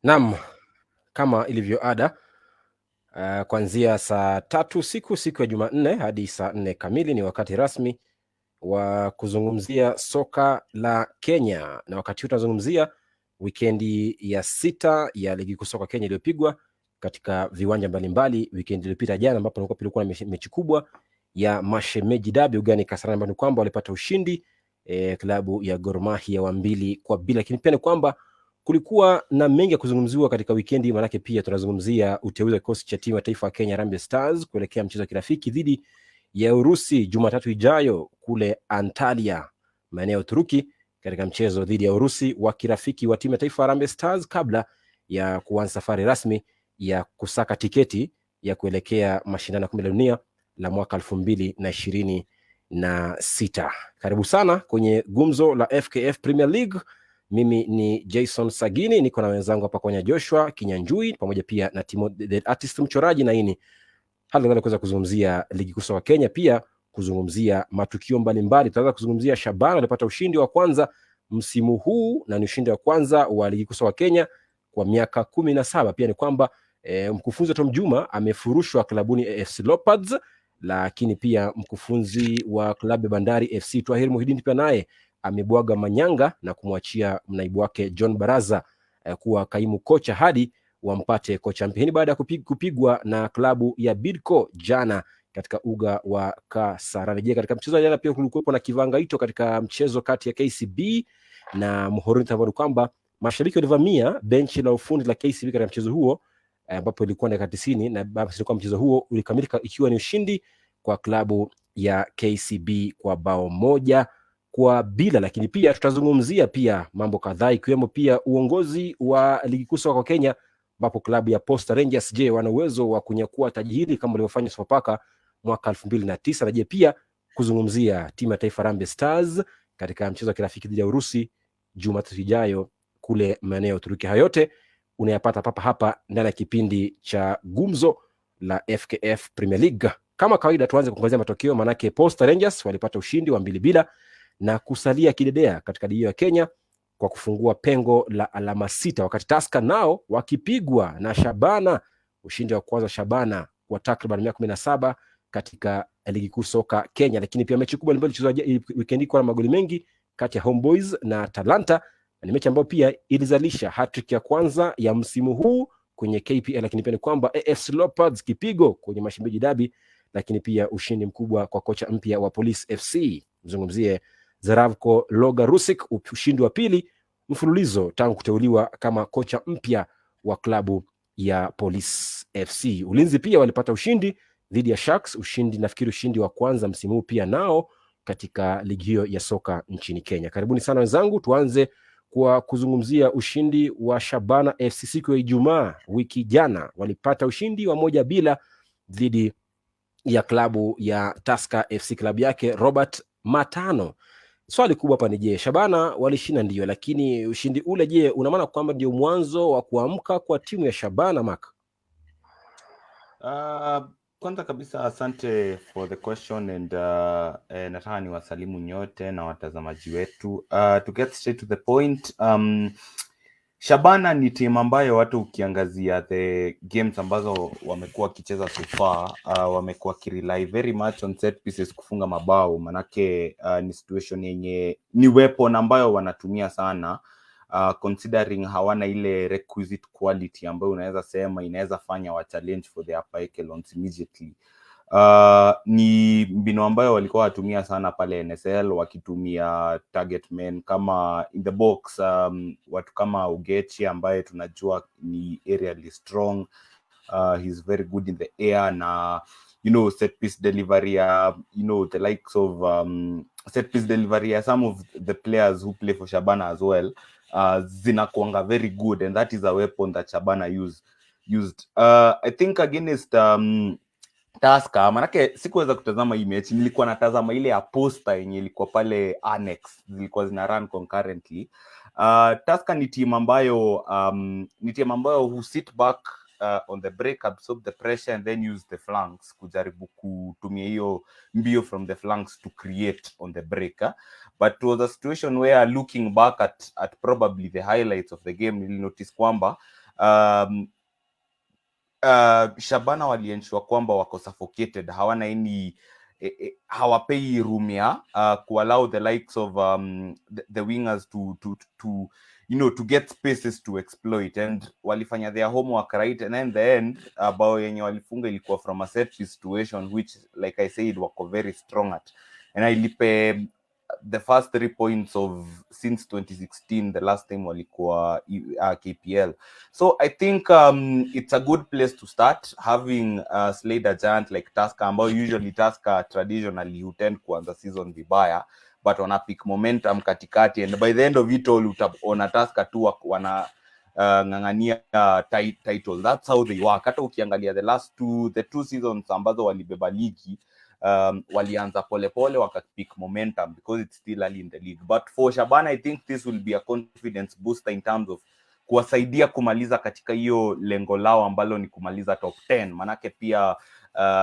Naam, kama ilivyo ada, kuanzia saa 3 siku ya Jumanne hadi saa 4 kamili ni wakati rasmi wa kuzungumzia soka la Kenya, na wakati huu tunazungumzia wikendi ya 6 ya ligi kuu soka Kenya iliyopigwa katika viwanja mbalimbali wikendi iliyopita jana, ambapo kulikuwa na mechi kubwa ya Mashemeji Derby ugani Kasarani, ambapo kwamba walipata ushindi klabu ya Gor Mahia wa 2-2. Lakini pia ni kwamba kulikuwa na mengi ya kuzungumziwa katika wikendi, manake pia tunazungumzia uteuzi wa kikosi cha timu ya taifa ya Kenya Harambee Stars kuelekea mchezo wa kirafiki dhidi ya Urusi Jumatatu ijayo kule Antalya, maeneo ya Uturuki, katika mchezo dhidi ya Urusi wa kirafiki wa timu ya taifa Harambee Stars kabla ya kuanza safari rasmi ya kusaka tiketi ya kuelekea mashindano ya kombe la dunia la mwaka 2026. Karibu sana kwenye Gumzo la FKF Premier League. Mimi ni Jason Sagini, niko na wenzangu hapa kwenye Joshua Kinyanjui pamoja pia na Timo the artist mchoraji, na hii hali kuweza kuzungumzia ligi kuu soka Kenya, pia kuzungumzia matukio mbalimbali. Tutaanza kuzungumzia Shabana walipata ushindi wa kwanza msimu huu, na ni ushindi wa kwanza wa ligi kuu soka Kenya kwa miaka 17. Pia ni kwamba mkufunzi Tom Juma amefurushwa klabuni Afc Leopards, lakini pia mkufunzi wa klabu ya Bandari FC Twahir Muhidini pia naye amebwaga manyanga na kumwachia naibu wake John Baraza kuwa kaimu kocha hadi wampate kocha mpya. Hii baada ya kupigwa na klabu ya Bidco jana katika uga wa Kasarani. Je, katika mchezo jana pia kulikuwa na kivangaito katika mchezo kati ya KCB na Muhoroni, tabaru kwamba mashabiki walivamia benchi la ufundi la KCB katika mchezo huo, ambapo ilikuwa dakika 90, na basi kwa mchezo huo ulikamilika ikiwa ni ushindi kwa klabu ya KCB kwa bao 1-0. Lakini pia tutazungumzia pia mambo kadhaa, ikiwemo pia uongozi wa ligi kuu soka kwa Kenya, ambapo klabu ya Posta Rangers, je, wana uwezo wa kunyakua taji hili kama walivyofanya Sofapaka mwaka 2009? Na je, pia kuzungumzia timu ya taifa Harambee Stars katika mchezo wa kirafiki dhidi ya Urusi Jumatatu ijayo kule maeneo ya Uturuki. Hayo yote unayapata hapa ndani ya kipindi cha Gumzo la FKF Premier League. Kama kawaida, tuanze kuangazia matokeo, manake Posta Rangers walipata ushindi wa 2-2 na kusalia kidedea katika ligi ya Kenya kwa kufungua pengo la alama 6, wakati Tusker nao wakipigwa na Shabana, ushindi wa kwanza Shabana kwa takriban miaka 17 katika ligi kuu soka Kenya. Lakini pia mechi kubwa ambayo ilichezwa weekend kwa magoli mengi kati ya Homeboys na Talanta, ni mechi ambayo pia ilizalisha hat-trick ya kwanza ya msimu huu kwenye KPL. Lakini pia ni kwamba AFC Leopards kipigo kwenye Mashemeji Derby, lakini pia ushindi mkubwa kwa kocha mpya wa Police FC, mzungumzie Zaravko Logarusik, ushindi wa pili mfululizo tangu kuteuliwa kama kocha mpya wa klabu ya Police FC. Ulinzi pia walipata ushindi dhidi ya Sharks, ushindi wa kwanza msimu huu pia nao katika ligi hiyo ya soka nchini Kenya. Karibuni sana wenzangu, tuanze kwa kuzungumzia ushindi wa Shabana FC siku ya Ijumaa wiki jana. Walipata ushindi wa 1-0 dhidi ya klabu ya Tusker FC, klabu yake Robert Matano. Swali kubwa hapa ni je, Shabana walishinda ndio, lakini ushindi ule, je, una maana kwamba ndio mwanzo wa kuamka kwa timu ya Shabana, Mark? Kwanza kabisa asante for the question, and nataka niwasalimu nyote na watazamaji wetu. To get straight to the point, Shabana ni timu ambayo watu ukiangazia the games ambazo wamekuwa wakicheza so far, wamekuwa kirely very much on set pieces kufunga mabao, manake ni situation yenye ni weapon ambayo wanatumia sana, considering hawana ile requisite quality ambayo unaweza sema inaweza fanya wa challenge for the upper echelons immediately. Ni mbinu ambayo walikuwa watumia sana pale NSL, wakitumia target men kama in the box, watu kama Ugechi ambaye tunajua ni aerially strong, he's very good in the air, na set piece delivery, the likes of set piece delivery, some of the players who play for Shabana as well, zinakuanga very good, and that is a weapon that Shabana used. I think against Tusker, manake sikuweza kutazama hii mechi, nilikuwa natazama ile ya Posta yenye ilikuwa pale Annex, zilikuwa zina run concurrently. Tusker ni team ambayo who sit back on the break, absorb the pressure and then use the flanks kujaribu kutumia hiyo mbio from the flanks to create on the break. But it was a situation where, looking back at probably the highlights of the game, you'll notice kwamba Shabana waliensure kwamba wako suffocated, hawana any hawapei room ya allow the likes of the wingers to to get spaces to exploit, and walifanya their homework right, and then the end bao yenye walifunga ilikuwa from a set situation which, like I said, wako very strong at, and ilipe the first 3 points of since 2016, the last time walikuwa KPL. So I think it's a good place to start, having slayed a giant like Tusker, ambao usually Tusker traditionally tend kuanza season vibaya, but wana pick momentum katikati, and by the end of it all utaona Tusker tu wana ngangania title. That's how they work. Hata ukiangalia the two seasons ambazo walibeba ligi, walianza pole wakapick momentum because it's still early in the league. But for Shabana, I think this will be a confidence booster in terms of kuwasaidia kumaliza katika hiyo lengo lao ambalo ni kumaliza top 10. Manake pia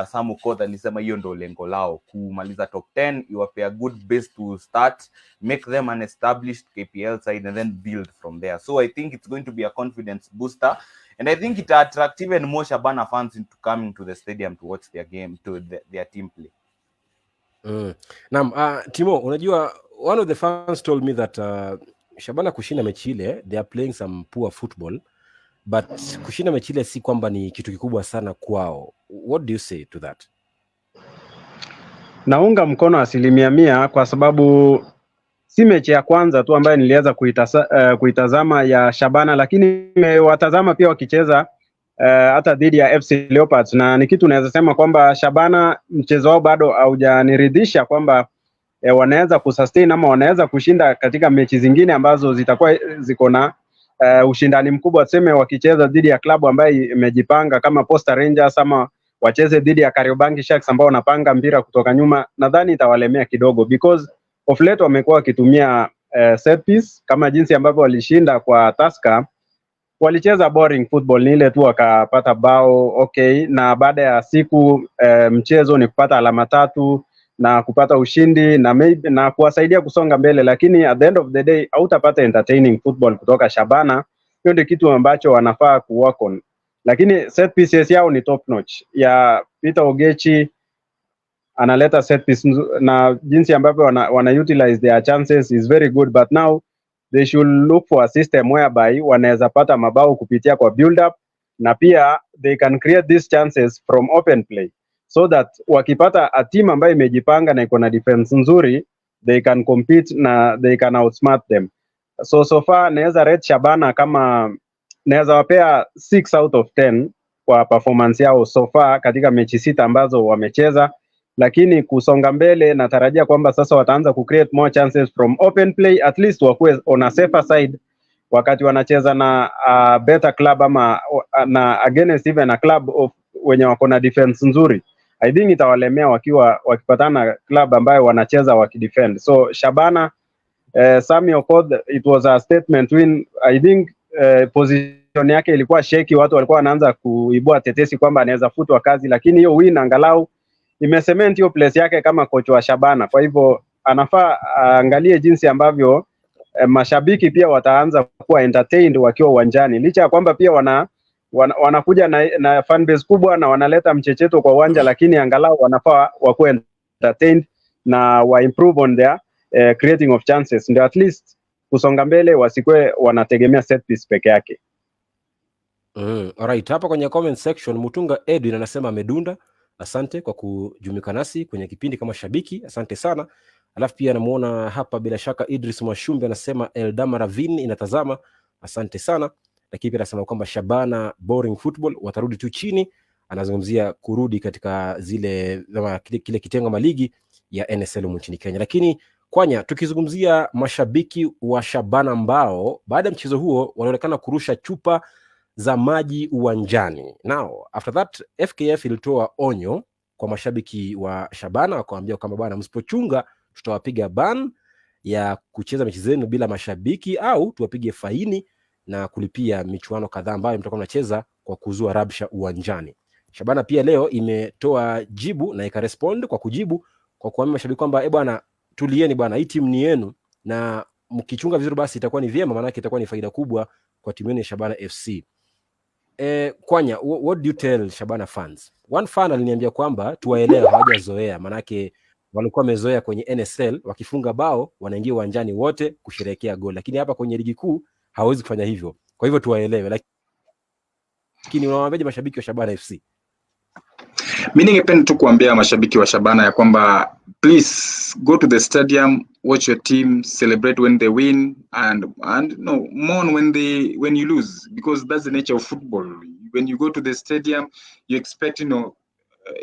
Samu Kodha alisema hiyo ndo lengo lao, kumaliza top 10, iwape a good base to start, make them an established KPL side, and then build from there. So I think it's going to be a confidence booster, and I think it attract even more Shabana fans into coming to the stadium to watch their game, to their team play. Naam, Timo, unajua one of the fans told me that Shabana kushinda mechi ile, they are playing some poor football, but kushinda mechi ile si kwamba ni kitu kikubwa sana kwao. What do you say to that? Naunga mkono 100% kwa sababu si mechi ya kwanza tu ambayo niliweza kuitazama ya Shabana, lakini nimewatazama pia wakicheza hata dhidi ya Afc Leopards, na ni kitu naweza sema kwamba Shabana mchezo wao bado haujaniridhisha kwamba wanaweza kusustain ama wanaweza kushinda katika mechi zingine ambazo zitakuwa ziko na ushindani mkubwa, tuseme wakicheza dhidi ya klabu ambayo imejipanga kama Posta Rangers, ama wacheze dhidi ya Kariobangi Sharks ambao wanapanga mpira kutoka nyuma. Nadhani itawalemea kidogo because of late wamekuwa wakitumia set piece, kama jinsi ambavyo walishinda kwa Tusker. Walicheza boring football, ni ile tu wakapata bao okay, na baada ya siku mchezo ni kupata alama 3 na kupata ushindi na maybe na kuwasaidia kusonga mbele, lakini at the end of the day hautapata entertaining football kutoka Shabana. Hiyo ndio kitu ambacho wanafaa kuwork on, lakini set pieces yao ni top notch. Ya Peter Ogechi analeta set piece na jinsi ambavyo wana utilize their chances is very good, but now they should look for a system whereby wanaweza pata mabao kupitia kwa build up, na pia they can create these chances from open play, so that wakipata a team ambayo imejipanga na iko na defense nzuri, they can compete na they can outsmart them. So far naweza rate Shabana kama naweza wapea 6 out of 10 kwa performance yao so far katika mechi 6 ambazo wamecheza, lakini kusonga mbele natarajia kwamba sasa wataanza ku create more chances from open play, at least wakuwe on a safer side wakati wanacheza na better club ama na against even a club of wenye wako na defense nzuri. I think itawalemea wakipatana club ambayo wanacheza wakidefend. So Shabana, Sami Okoth, it was a statement win. I think position yake ilikuwa shaky, watu walikuwa wanaanza kuibua tetesi kwamba anaweza futwa kazi, lakini hiyo win angalau imecement hiyo place yake kama coach wa Shabana. Kwa hivyo anafaa angalie jinsi ambavyo mashabiki pia wataanza kuwa entertained wakiwa uwanjani, licha ya kwamba pia wanakuja na fan base kubwa na wanaleta mchecheto kwa uwanja, lakini angalau wanafaa wakuwe entertained na wa improve on their creating of chances, ndio at least kusonga mbele, wasikwe wanategemea set piece peke yake. Alright, hapa kwenye comment section Mutunga Edwin anasema amedunda. Asante kwa kujumuika nasi kwenye kipindi kama shabiki, asante sana. Alafu pia namuona hapa bila shaka Idris Mwashumbe anasema Eldama Ravine inatazama, asante sana. Lakini pia anasema kwamba Shabana boring football, watarudi tu chini. Anazungumzia kurudi katika kile kitengo maligi ya NSL nchini Kenya. Lakini Kwanya, tukizungumzia mashabiki wa Shabana ambao baada ya mchezo huo wanaonekana kurusha chupa za maji uwanjani. Now, after that, FKF ilitoa onyo kwa mashabiki wa Shabana, wakawaambia kwamba bwana, msipochunga tutawapiga ban ya kucheza mechi zenu bila mashabiki, au tuwapige faini na kulipia michuano kadhaa ambayo mtakuwa mnacheza kwa kuzua rabsha uwanjani. Shabana pia leo imetoa jibu na ikarespond kwa kujibu kwa kuambia mashabiki kwamba bwana, tulieni bwana, hii timu ni yenu na mkichunga vizuri basi itakuwa ni vyema, maana yake itakuwa ni faida kubwa kwa timu yenu ya Shabana FC. Kwanya, what do you tell Shabana fans? One fan aliniambia kwamba tuwaelewe, hawajazoea, manake walikuwa wamezoea kwenye NSL wakifunga bao wanaingia uwanjani wote kusherehekea goli, lakini hapa kwenye ligi kuu hawezi kufanya hivyo. Kwa hivyo tuwaelewe, lakini unawaambiaje mashabiki wa Shabana FC? Mimi ningependa tu kuambia mashabiki wa Shabana ya kwamba please go to the stadium, watch your team, celebrate when they win and no mourn when you lose, because that's the nature of football. When you go to the stadium, you expect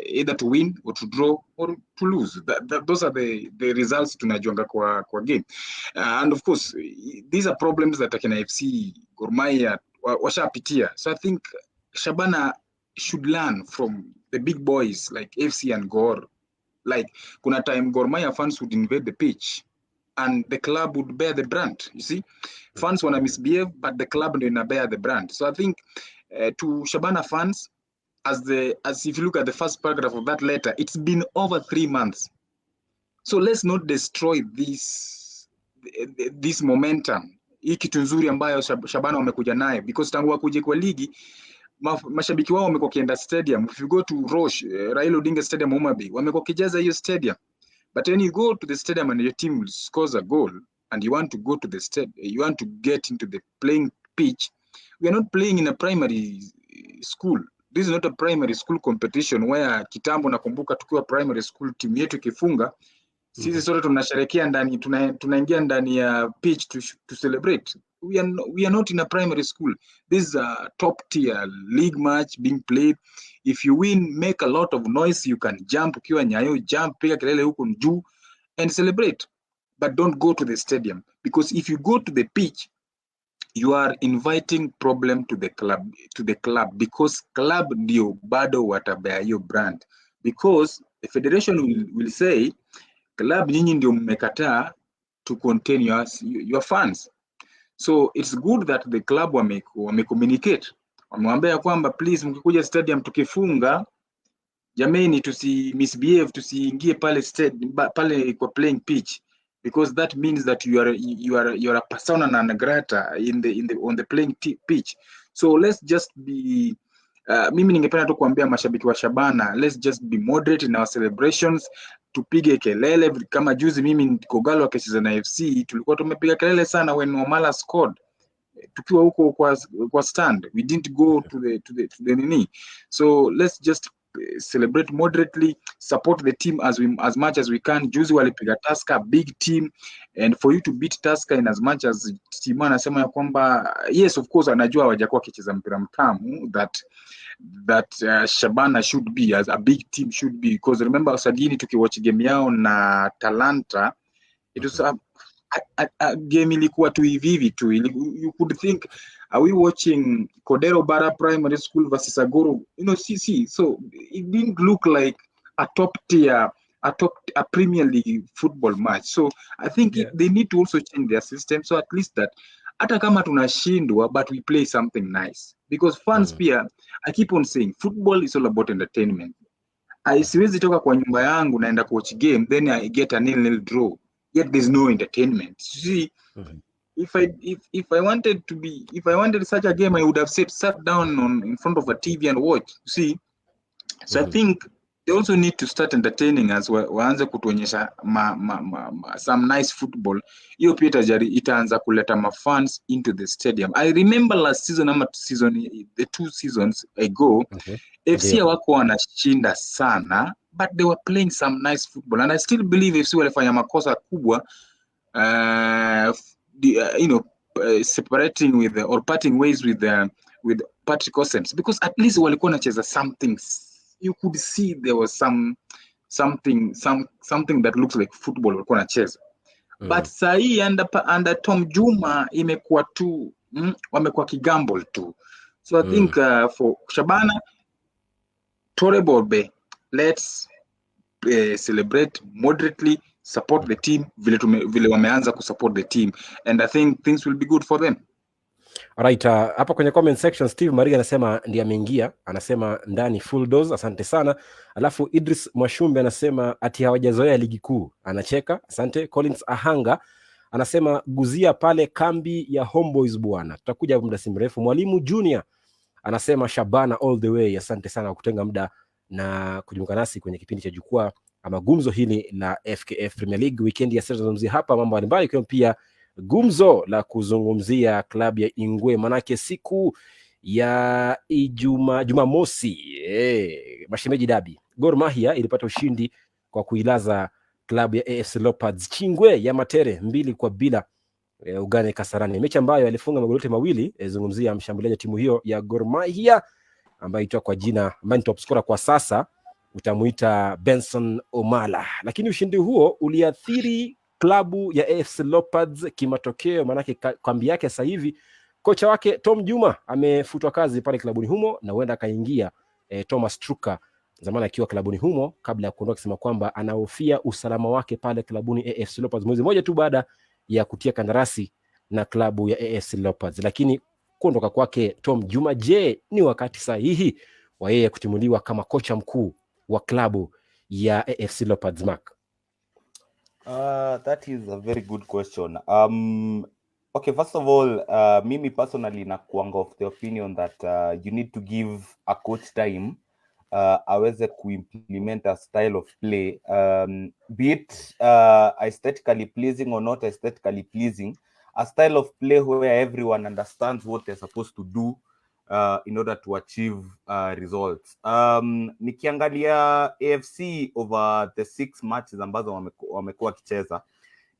either to win or to draw or to lose. Those are the results tunajuanga kwa game. And of course, these are problems that akina FC, Gor Mahia washapitia. So I think Shabana should learn from the big boys like FC and Gor. Like kuna time Gor Mahia fans would invade the pitch and the club would bear the brand. You see, fans wanna misbehave, but the club ndio bear the brand. So I think to Shabana fans, as if you look at the first paragraph of that letter, it's been over 3 months. So let's not destroy this momentum. Hii kitu nzuri ambayo Shabana wamekuja naye, because tangu wakuje kwa ligi mashabiki wao wamekuwa kienda stadium. If you go to Roche, Raila Odinga Stadium Homa Bay, wamekuwa kijaza hiyo stadium. But when you go to the stadium and your team scores a goal and you want to go to the stadium, you want to get into the playing pitch, we are not playing in a primary school. This is not a primary school competition where kitambo nakumbuka tukiwa primary school team yetu ikifunga sisi sote tunasherehekea ndani, tunaingia ndani ya pitch to celebrate. We are not in a primary school. This is a top tier league match being played. If you win, make a lot of noise. You can jump ukiwa Nyayo, jump, piga kelele huko juu and celebrate. But don't go to the stadium, because if you go to the pitch, you are inviting problem to the club, because club ndio bado watabea hiyo brand, because the federation will say club nyinyi ndio mmekataa to contain your fans. So it's good that the club wame communicate, wamwambia kwamba please mkikuja stadium tukifunga, jameni tusi misbehave, tusiingie pale kwa playing pitch, because that means that you are a persona non grata on the playing pitch. So let's just be mimi ningependa tu kuambia mashabiki wa Shabana, let's just be moderate in our celebrations. Tupige kelele kama juzi mimi Kogalo akicheza na FC tulikuwa tumepiga kelele sana when Omala scored, tukiwa huko kwa stand. We didn't go to the nini. So let's just celebrate moderately, support the team as much as we can. Juzi walipiga Tusker, big team, and for you to beat Tusker in as much as Timo anasema ya kwamba yes, of course anajua hawajakuwa kicheza mpira mtamu that Shabana should be, as a big team should be, because remember Sagini tukiwatch game yao na Talanta, it was a game ilikuwa tu hivi tu. You could think, are we watching Kodero Bara Primary School versus Agoro? So it didn't look like a top tier, a Premier League football match. So I think they need to also change their system, so at least that hata kama tunashindwa, but we play something nice, because fans pia, I keep on saying football is all about entertainment. Siwezi toka kwa nyumba yangu naenda coach game then I get a 0-0 draw, yet there's no entertainment. See, if I wanted such a game, I would have sat down in front of a TV and watch. See, so I think they also need to start entertaining as waanze kutuonyesha some nice football. Hiyo pia itaanza kuleta fans into the stadium. I remember last season the 2 seasons ago, FC wako wanashinda sana, but they were playing some nice football, and I still believe FC walifanya makosa kubwa separating with or parting ways with Patrick Osens, because at least walikuwa wanacheza something. You could see there was something that looks like football walikuwa wanacheza. But sahi under Tom Juma imekuwa tu wamekuwa kigamble tu. So I think for Shabana, Tore Borbe, let's celebrate moderately, support the team vile wameanza kusupport the team, and I think things will be good for them. Alright, hapa kwenye comment section Steve Mariga anasema ndiye ameingia, anasema ndani full dose, asante sana. Alafu Idris Mwashumbe anasema ati hawajazoea ligi kuu, anacheka, asante. Collins Ahanga anasema guzia pale kambi ya Homeboys bwana, tutakuja muda si mrefu. Mwalimu Junior anasema Shabana all the way. Asante sana kwa kutenga muda na kujiunga nasi kwenye kipindi cha jukwaa ama gumzo hili la FKF Premier League. Weekend ya sasa tunazungumzia hapa mambo mbalimbali, ikiwa pia gumzo la kuzungumzia klabu ya Ingwe, manake siku ya Jumamosi mashemeji dabi, Gor Mahia ilipata ushindi kwa kuilaza klabu ya AFC Leopards Chingwe ya Matere 2-0 ugane Kasarani, mechi ambayo alifunga magoli yote mawili. Zungumzia mshambuliaji timu hiyo ya Gor Mahia ambaye aitwa kwa jina ambaye top scorer kwa sasa utamuita Benson Omala. Lakini ushindi huo uliathiri klabu ya AFC Leopards kimatokeo, manake kambi yake sasa hivi kocha wake Tom Juma amefutwa kazi pale klabuni humo na huenda akaingia Tomas Trucha, zamani akiwa klabuni humo, kabla ya kuondoka kusema kwamba anahofia usalama wake pale klabuni AFC Leopards, mwezi mmoja tu baada ya kutia kandarasi na klabu ya AFC Leopards. Lakini kuondoka kwake Tom Juma, je, ni wakati sahihi wa yeye kutimuliwa kama kocha mkuu wa klabu ya AFC Leopards, Mark? That is a very good question. Okay, first of all, mimi personally nakuanga of the opinion that you need to give a coach time aweze kuimplement a style of play, be it aesthetically pleasing or not aesthetically pleasing, a style of play where everyone understands what they're supposed to do in order to achieve results. Nikiangalia AFC over the 6 matches ambazo wamekuwa kicheza,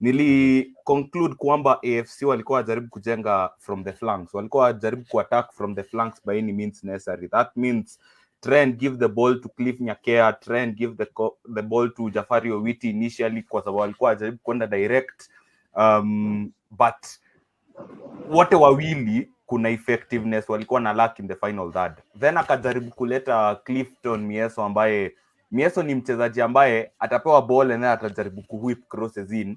nili conclude kwamba AFC walikuwa wajaribu kujenga from the flanks, walikuwa wajaribu kuattack from the flanks by any means necessary. That means try and give the ball to Cliff Nyakea, try and give the ball to Jafari Owiti initially, kwa sababu walikuwa wajaribu kwenda direct, but wote wawili kuna effectiveness walikuwa na lack in the final third. Then akajaribu kuleta Clifton Mieso, ambaye Mieso ni mchezaji ambaye atapewa ball and then atajaribu kuwhip crosses in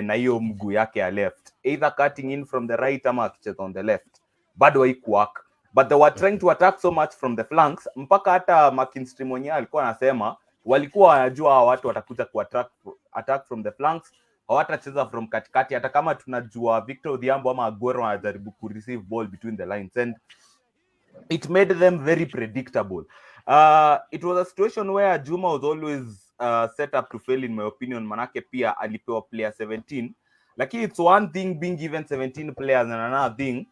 na hiyo mguu yake ya left, either cutting in from the right ama akicheza on the left, bado haikuwork. But they were trying to attack so much from the flanks, mpaka hata McKinstry mwenyewe alikuwa anasema walikuwa wanajua watu watakuja attack from the flanks, hawatacheza from katikati, hata kama tunajua Victor Odhiambo ama Aguero wanajaribu ku receive ball between the lines, and it made them very predictable. It was a situation where Juma was always set up to fail in my opinion, manake pia alipewa player 17, lakini it's one thing being given 17 players and another thing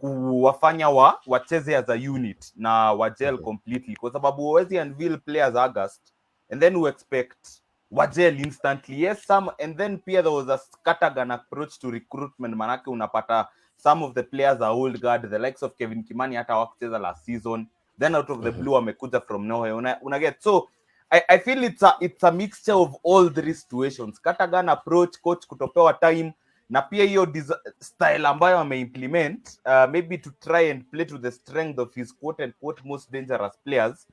kuwafanya wacheze as a unit na wagel completely, kwa sababu huwezi unveil players August and then we expect wagel instantly. Yes, some, and then pia there was a scattergun approach to recruitment, manake unapata some of the players are old guard, the likes of Kevin Kimani hata hawakucheza last season, then out of the blue wamekuja from nowhere, una get. So I feel it's a mixture of all three situations: scattergun approach, coach kutopewa time, na pia hiyo style ambayo ameimplement maybe to try and play to the strength of his quote and quote most dangerous players,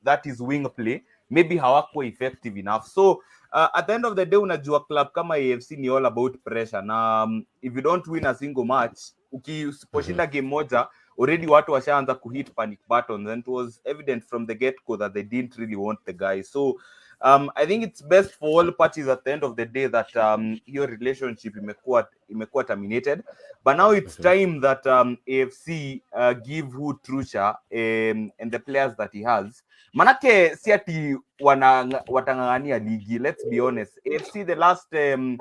that is wing play, maybe hawakuwa effective enough. So at the end of the day, unajua club kama AFC ni all about pressure, na if you don't win a single match, usiposhinda game moja, already watu washaanza kuhit panic buttons, and it was evident from the get-go that they didn't really want the guy. So I think it's best for all parties at the end of the day that your relationship imekuwa terminated, but now it's time that AFC give who Trucha and the players that he has, manake si ati watangangania ligi. Let's be honest, AFC the last 10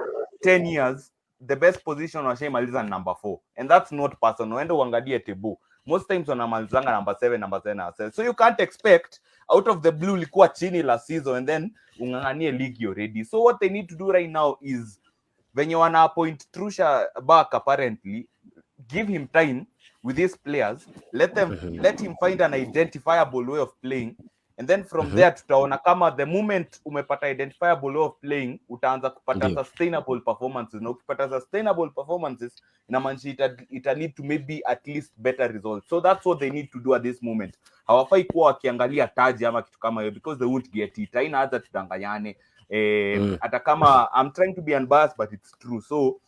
years the best position washaimaliza number 4, and that's not personal. Endo uangalie table, most times wanamalizanga number 7, number 10. So you can't expect out of the blue likuwa chini last season and then unganganie league already. So what they need to do right now is, venye wana appoint Trucha back, apparently give him time with these players, let him find an identifiable way of playing, and then from there tutaona kama the moment umepata identifiable way of playing, utaanza kupata sustainable performances, na ukipata sustainable performances inamaanisha ita lead to maybe at least better results. So that's what they need to do at this moment. Hawafai kuwa wakiangalia taji ama kitu kama hiyo, because they won't get it. Haina haja tudanganyane, hata kama I'm trying to be unbiased but it's true. So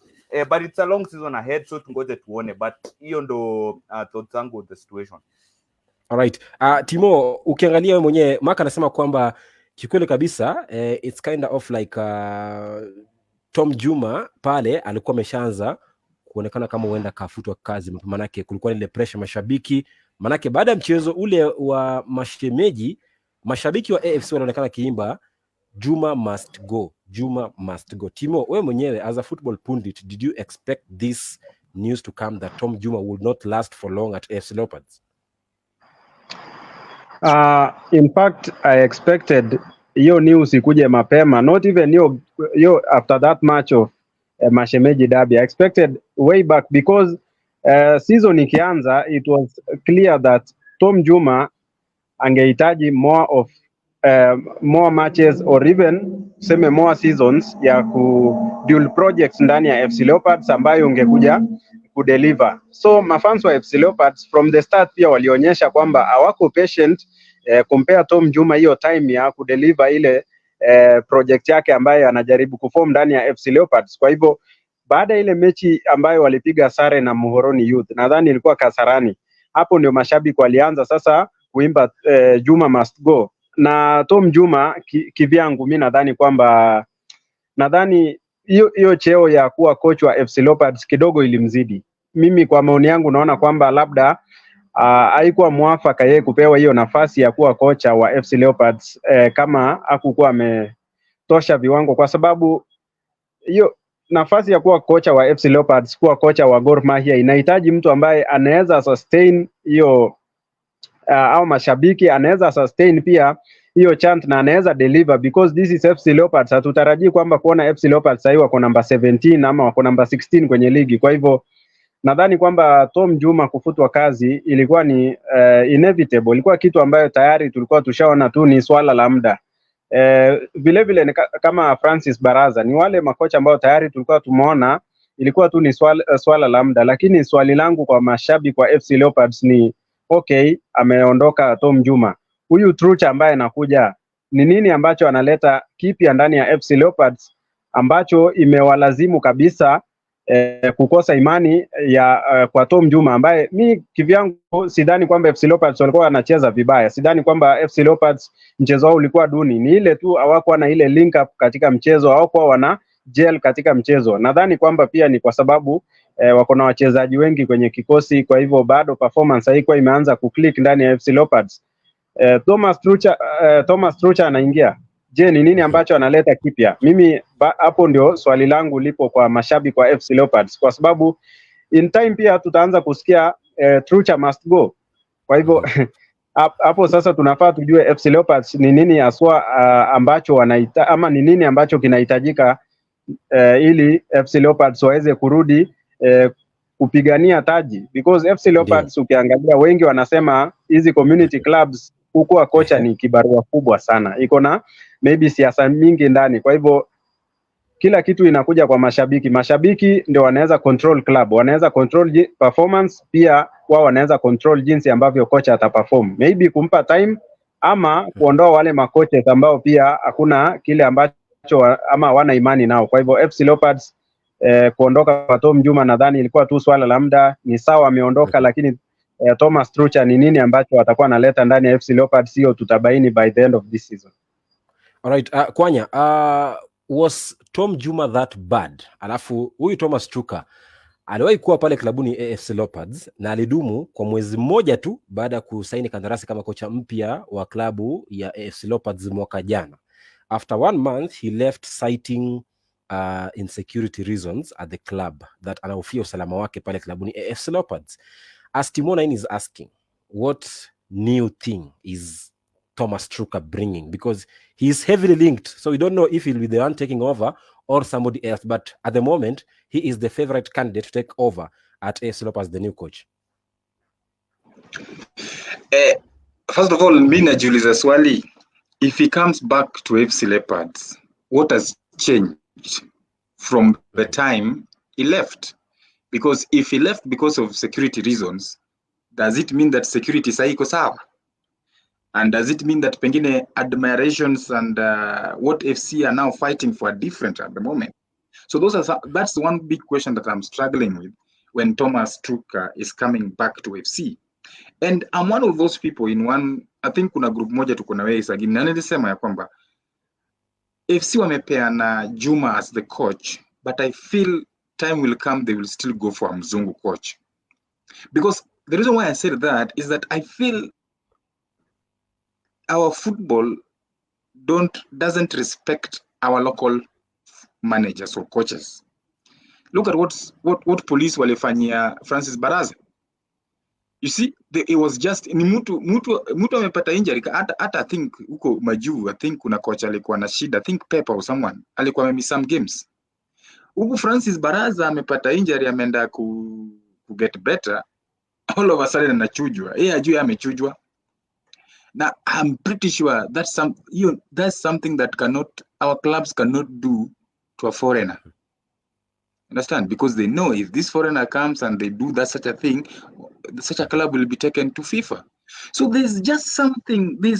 but it's a long season ahead, so tungoje tuone, but hiyo ndo thoughts zangu on the situation. Alright. Timo, ukiangalia wewe mwenyewe, Mark anasema kwamba kikweli kabisa it's kind of like Tom Juma pale alikuwa ameshaanza kuonekana kama huenda kafutwa kazi, manake kulikuwa ile pressure mashabiki, manake baada ya mchezo ule wa mashemeji, mashabiki wa AFC wanaonekana kiimba Juma must go, Juma must go. Timo, wewe mwenyewe as a football pundit, did you expect this news to come that Tom Juma would not last for long at AFC Leopards? In fact, I expected hiyo news ikuje mapema, not even yo after that match of Mashemeji Derby. I expected way back because season ikianza, it was clear that Tom Juma angehitaji more matches or even seme more seasons ya dual projects ndani ya FC Leopards ambayo ungekuja kudeliver. So mafans wa FC Leopards from the start pia walionyesha kwamba hawako patient compare Tom Juma hiyo time ya kudeliver ile project yake ambayo anajaribu kuform ndani ya FC Leopards. Kwa hivyo baada ile mechi ambayo walipiga sare na Muhoroni Youth, nadhani ilikuwa Kasarani, hapo ndio mashabiki walianza sasa kuimba Juma must go. Na Tom Juma kivyangu mimi nadhani kwamba hiyo cheo ya kuwa coach wa FC Leopards kidogo ilimzidi. Mimi kwa maoni yangu naona kwamba labda haikuwa mwafaka yeye kupewa hiyo nafasi ya kuwa kocha wa FC Leopards kama hakukuwa ametosha viwango, kwa sababu hiyo nafasi ya kuwa kocha wa FC Leopards, kuwa kocha wa Gor Mahia inahitaji mtu ambaye anaweza sustain hiyo au mashabiki, anaweza sustain pia hiyo chant na anaweza deliver, because this is FC Leopards. Hatutarajii kwamba kuona FC Leopards sasa wako number 17 ama wako number 16 kwenye ligi. Kwa hivyo nadhani kwamba Tom Juma kufutwa kazi ilikuwa ni inevitable, ilikuwa kitu ambayo tayari tulikuwa tushaona tu ni swala la muda. Vile vile kama Francis Baraza, ni wale makocha ambao tayari tulikuwa tumeona ilikuwa tu ni swala la muda. Lakini swali langu kwa mashabiki kwa FC Leopards ni okay, ameondoka Tom Juma, huyu Trucha ambaye anakuja, ni nini ambacho analeta kipya ndani ya FC Leopards ambacho imewalazimu kabisa kukosa imani ya kwa Tom Juma, ambaye mi kivyangu sidhani kwamba FC Leopards walikuwa wanacheza vibaya. Sidhani kwamba FC Leopards mchezo wao ulikuwa duni, ni ile tu hawakuwa na ile link up katika mchezo, hawakuwa wana gel katika mchezo. Nadhani kwamba pia ni kwa sababu wako na wachezaji wengi kwenye kikosi, kwa hivyo bado performance haikuwa imeanza kuclick ndani ya FC Leopards. Tomas Trucha anaingia. Je, ni nini ambacho analeta kipya? Mimi hapo ndio swali langu lipo kwa mashabiki wa FC Leopards, kwa sababu in time pia tutaanza kusikia Trucha must go. Kwa hivyo hapo sasa tunafaa tujue FC Leopards ni nini haswa ambacho wanaita, ama ni nini ambacho kinahitajika ili FC Leopards waweze kurudi kupigania taji, because FC Leopards ukiangalia wengi wanasema hizi community clubs huko kocha ni kibarua kubwa sana, iko na maybe siasa mingi ndani. Kwa hivyo kila kitu inakuja kwa mashabiki. Mashabiki ndio wanaweza control club, wanaweza control performance, pia wao wanaweza control jinsi ambavyo kocha ataperform, maybe kumpa time ama kuondoa wale makocha ambao pia hakuna kile ambacho ama wana imani nao. Kwa hivyo FC Leopards kuondoka kwa Tom Juma nadhani ilikuwa tu swala la muda. Ni sawa ameondoka, lakini Tomas Trucha ni nini ambacho atakuwa analeta ndani ya FC Leopards, hiyo tutabaini by the end of this season. Alright, Kwanya, was Tom Juma that bad? Alafu huyu Tomas Trucha aliwahi kuwa pale klabuni AFC Leopards na alidumu kwa mwezi mmoja tu baada ya kusaini kandarasi kama kocha mpya wa klabu ya AFC Leopards mwaka jana. After 1 month he left citing insecurity reasons at the club, that anahofia usalama wake pale klabuni AFC Leopards. As Timona is asking, what new thing is Tomas Trucha bringing? Because he is heavily linked, so we don't know if he'll be the one taking over or somebody else, but at the moment he is the favorite candidate to take over at AFC Leopards, the new coach. First of all, mimi najiuliza swali, if he comes back to AFC Leopards, what has changed from the time he left? Because if he left because of security reasons, does it mean that security saiko sawa? And does it mean that pengine admirations and what FC are now fighting for are different at the moment? So that's one big question that I'm struggling with when Tomas Trucha is coming back to FC. And I'm one of those people in one, I think kuna group moja tuko na wewe Sagini, na nilisema ya kwamba FC wamepeana Juma as the coach, but I feel time will come, they will still go for a Mzungu coach. Because the reason why I said that is that I feel our football doesn't respect our local managers or coaches. Look at what police walifanyia Francis Baraza. You see, it was just ni mtu amepata injury. Hata I think huko majuu, I think kuna coach alikuwa na shida, I think Pepper or someone alikuwa amemiss some games. Huko Francis Baraza amepata injury, ameenda ku get better, all of a sudden anachujwa. Yeye ajui amechujwa. Now I'm pretty sure that's something that our clubs cannot do to a foreigner. Understand? Because they know if this foreigner comes and they do such a thing, such a club will be taken to FIFA. So there's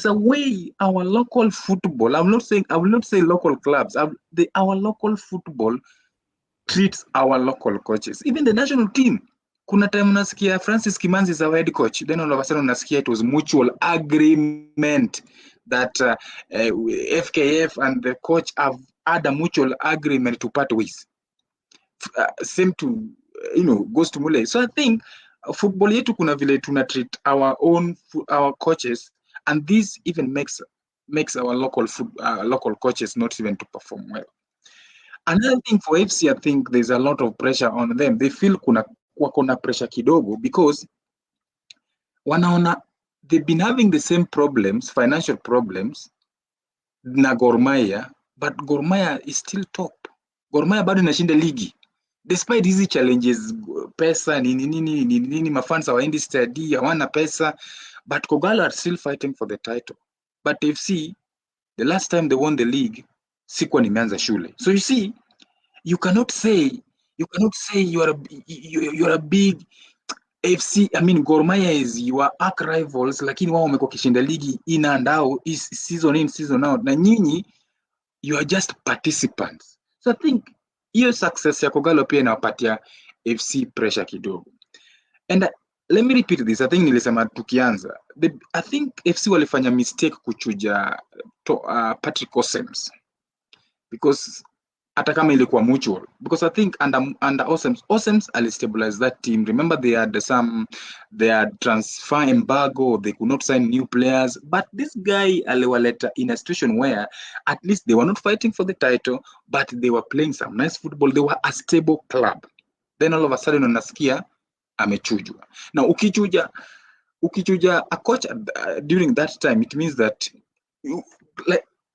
a way our local football, I will not say local clubs, our local football treats our local coaches. Even the national team. Kuna time unasikia Francis Kimanzi is our head coach, then all of a sudden unasikia it was mutual agreement that FKF and the coach have had a mutual agreement to part ways. Same to, goes to Mule. So I think football yetu kuna vile tuna treat our coaches, and this even makes our local coaches not even to perform well. Another thing for FC, I think there's a lot of pressure on them. They feel kuna pressure kidogo because wanaona they've been having the same problems, financial problems na Gor Mahia, but Gor Mahia is still top. Gor Mahia bado inashinda ligi. Despite hizi challenges, pesa nini mafans hawaendi stadi, hawana pesa, but Kogalo are still fighting for the title. But FC, the last time they won the league, sikuwa nimeanza shule. So you see, you cannot say you're a big FC. I mean, Gor Mahia is your arch rivals, lakini wao wamekuwa kishinda ligi in and out, is season in season out, na nyinyi you are just participants. So I think hiyo success ya Kogalo pia inawapatia FC pressure kidogo. And let me repeat this. I think nilisema tukianza, I think FC walifanya mistake kuchuja Patrick Osems, because hata kama ilikuwa mutual, because I think under Osems alistabilize that team. Remember they had transfer embargo, they could not sign new players, but this guy aliwaleta in a situation where at least they were not fighting for the title, but they were playing some nice football. They were a stable club. Then all of a sudden unasikia amechujwa. Now ukichuja a coach during that time, it means that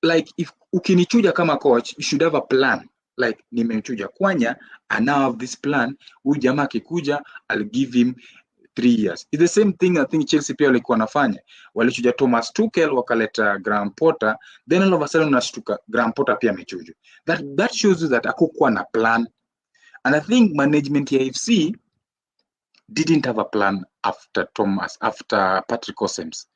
like if ukinichuja kama coach, you should have a plan. Like nimechuja Kwanya, and now have this plan. Huyu jamaa akikuja, I'll give him 3 years. It's the same thing I think Chelsea pia walikuwa nafanya. Walichuja Thomas Tuchel, wakaleta Graham Potter, then all of a sudden unashtuka Graham Potter pia amechujwa. That shows you that hakukuwa na plan. And I think management ya FC didn't have a plan after Patrick Osems.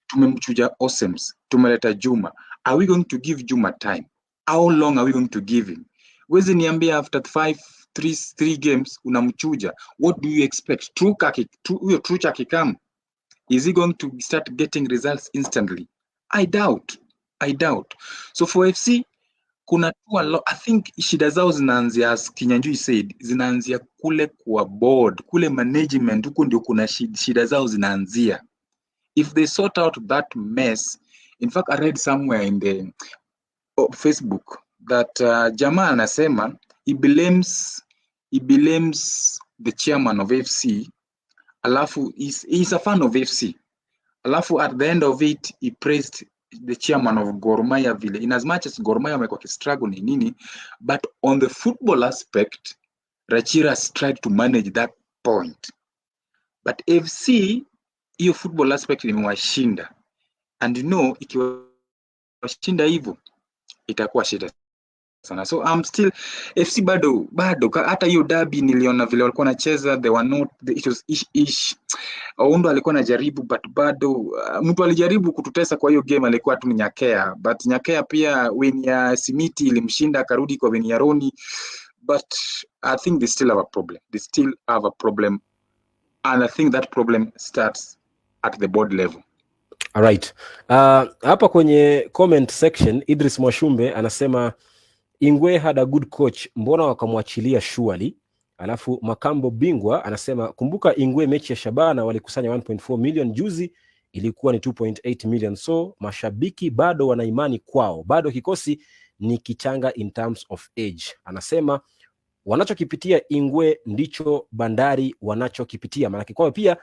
Tumemchuja Osems, tumeleta Juma. Are we going to give Juma time? How long are we going to give him? Wezi niambia after 3 games unamchuja. What do you expect? Trucha akikam, is he going to start getting results instantly? I doubt. So for FC, kuna I think shida zao zinaanzia, as Kinyanjui said, zinaanzia kule kwa board, kule management, huko ndio kuna shida zao zinaanzia. If they sort out that mess, in fact I read somewhere in the Facebook that jamaa anasema he blames the chairman of FC, alafu he's a fan of FC, alafu at the end of it he praised the chairman of Gor Mahia vile, in as much as Gor Mahia wamekuwa kistruggle ni nini, but on the football aspect Rachira has tried to manage that point, but FC hiyo football aspect imewashinda, and ikiwashinda hivyo itakuwa shida sana. So I'm still FC bado hata hiyo derby niliona vile walikuwa wanacheza, they were not, it was ish. Oundo alikuwa anajaribu, but bado mtu alijaribu kututesa kwa hiyo game, alikuwa tu Nyakea, but Nyakea pia win ya Simiti ilimshinda, akarudi kwa win ya Roni, but I think they still have a problem, and I think that problem starts at the board level. Alright. Hapa kwenye comment section Idris Mwashumbe anasema Ingwe had a good coach, mbona wakamwachilia surely? Alafu Makambo Bingwa anasema kumbuka Ingwe mechi ya Shabana walikusanya 1.4 million, juzi ilikuwa ni 2.8 million, so mashabiki bado wana imani kwao, bado kikosi ni kichanga in terms of age. Anasema wanachokipitia Ingwe ndicho Bandari wanachokipitia, maana kwao pia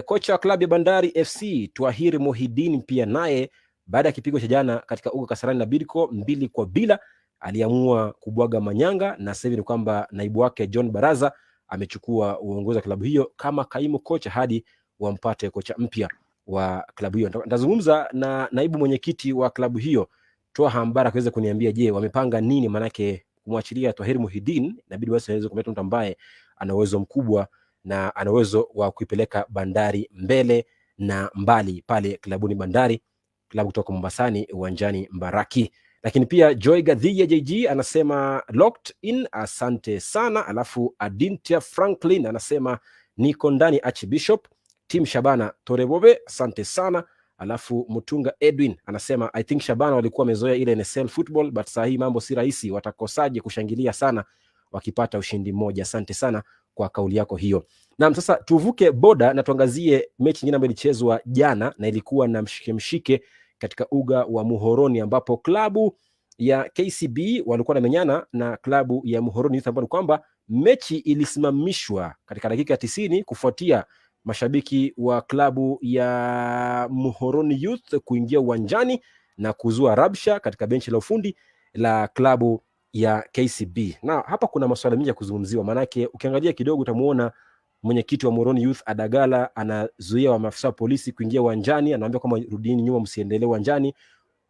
kocha wa klabu ya Bandari FC Twahir Mohidin pia naye baada ya kipigo cha jana katika uga Kasarani na Bidco 2-0 aliamua kubwaga manyanga, na sasa ni kwamba naibu wake John Baraza amechukua uongozi wa klabu hiyo kama kaimu kocha hadi wampate kocha mpya wa klabu hiyo. Nitazungumza na naibu mwenyekiti wa klabu hiyo Toa Hambara kuweza kuniambia je, wamepanga nini, manake kumwachilia Twahir Mohidin inabidi basi aweze kumleta mtu ambaye ana uwezo mkubwa na ana uwezo wa kuipeleka Bandari mbele na mbali pale klabuni Bandari, klabu kutoka Mombasani uwanjani Mbaraki. Lakini pia Joy Gadhia JG anasema locked in, asante sana. Alafu Adintia Franklin anasema niko ndani Archbishop, team Shabana Torebobe, asante sana. Alafu Mutunga Edwin anasema I think Shabana walikuwa wamezoea ile NSL football, but saa hii mambo si rahisi, watakosaje kushangilia sana wakipata ushindi mmoja. Asante sana kwa kauli yako hiyo. Naam, sasa tuvuke boda na tuangazie mechi nyingine ambayo ilichezwa jana na ilikuwa na mshike katika uga wa Muhoroni, ambapo klabu ya KCB walikuwa wanamenyana na klabu ya Muhoroni Youth, ambapo kwamba mechi ilisimamishwa katika dakika 90 kufuatia mashabiki wa klabu ya Muhoroni Youth kuingia uwanjani na kuzua rabsha katika benchi la ufundi la klabu ya KCB. Na hapa kuna masuala mengi ya kuzungumziwa, manake ukiangalia kidogo utamuona mwenyekiti wa Muhoroni Youth Adagala anazuia wa maafisa wa polisi kuingia uwanjani, anawaambia kama rudini nyuma, msiendelee uwanjani.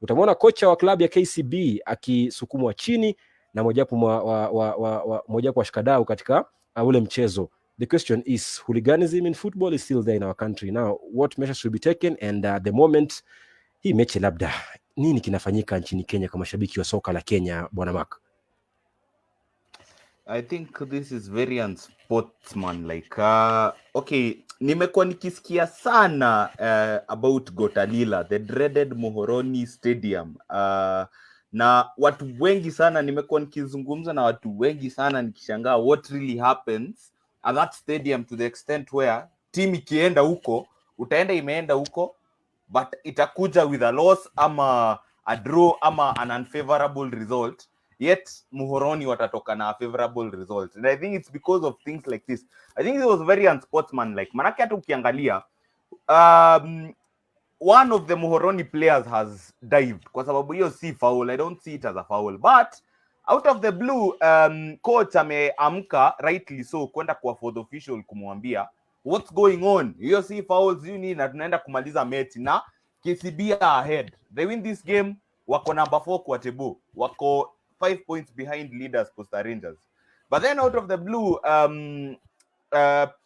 Utamwona kocha wa klabu ya KCB akisukumwa chini na mojawapo wa washikadau katika ule mchezo. The question is, hooliganism in football is still there in our country. Now, what measures should be taken? And the moment hii mechi, labda nini kinafanyika nchini Kenya kwa mashabiki wa soka la Kenya, bwana Mark? I think this is very unsportsmanlike. Okay, nimekuwa nikisikia sana about Gotalila, the dreaded Muhoroni Stadium. Na watu wengi sana, nimekuwa nikizungumza na watu wengi sana nikishangaa what really happens at that stadium, to the extent where team ikienda huko, utaenda imeenda huko, but itakuja with a loss ama a draw ama an unfavorable result, yet Muhoroni watatoka na a favorable result. And I think it's because of things like this. I think it was very unsportsmanlike. Manake hata ukiangalia one of the Muhoroni players has dived kwa sababu hiyo si foul. I don't see it as a foul, but out of the blue coach ameamka rightly so kwenda kwa fourth official kumwambia what's going on, hiyo si fouls, you need, na tunaenda kumaliza mechi na KCB ahead. They win this game, wako number 4 kwa table, wako 5 points behind leaders Posta Rangers. But then out of the blue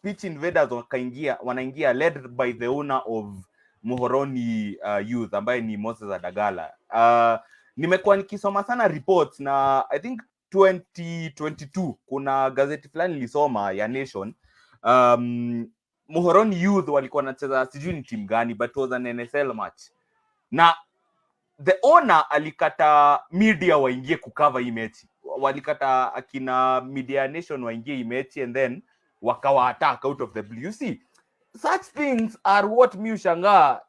pitch invaders wanaingia led by the owner of Muhoroni Youth ambaye ni Moses Adagala. Nimekuwa nikisoma sana reports na I think 2022 kuna gazeti fulani nilisoma ya Nation, Muhoroni Youth walikuwa wanacheza sijui ni team gani, but it was an NSL match, na the owner alikata media waingie kucover hii mechi, walikata akina Media Nation waingie hii mechi, and then wakawa attack out of the blue. You see, such things are what me ushanga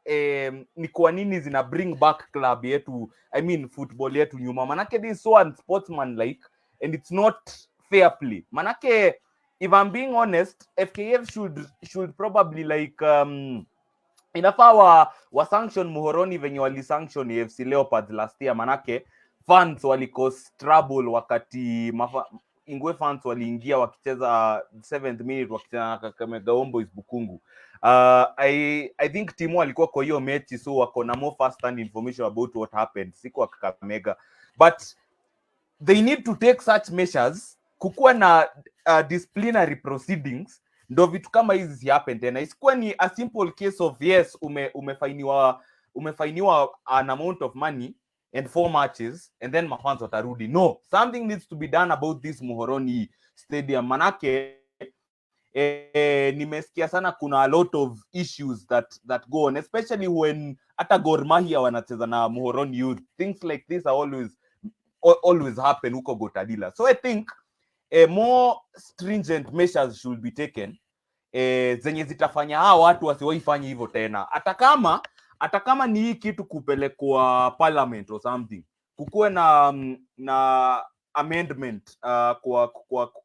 ni kwa nini zina bring back club yetu, I mean football yetu nyuma. Manake this is so unsportsmanlike and it's not fair play. Manake if I'm being honest, FKF should probably like inafaa wa sanction Muhoroni venye wali sanction Afc Leopards last year. Manake fans wali cause trouble wakati Ingwe fans waliingia wakicheza 7th minute wakicheza na Kakamega Homeboyz Bukungu. I think timu walikuwa kwa hiyo mechi, so wako na more first hand information about what happened, siku wa Kakamega. But they need to take such measures, kukuwa na disciplinary proceedings, ndo vitu kama hizi si happen tena. Isikuwa ni a simple case of yes umefainiwa an amount of money and 4 matches and then mafans watarudi. No, something needs to be done about this Muhoroni Stadium. Manake nimesikia sana kuna a lot of issues that go on, especially when hata Gor Mahia wanacheza na Muhoroni Youth. Things like this are always happen huko Gotalila. So I think more stringent measures should be taken zenye zitafanya hao watu wasiwaifanye hivyo tena. Hata kama ni hii kitu kupelekwa parliament or something, kukuwe na amendment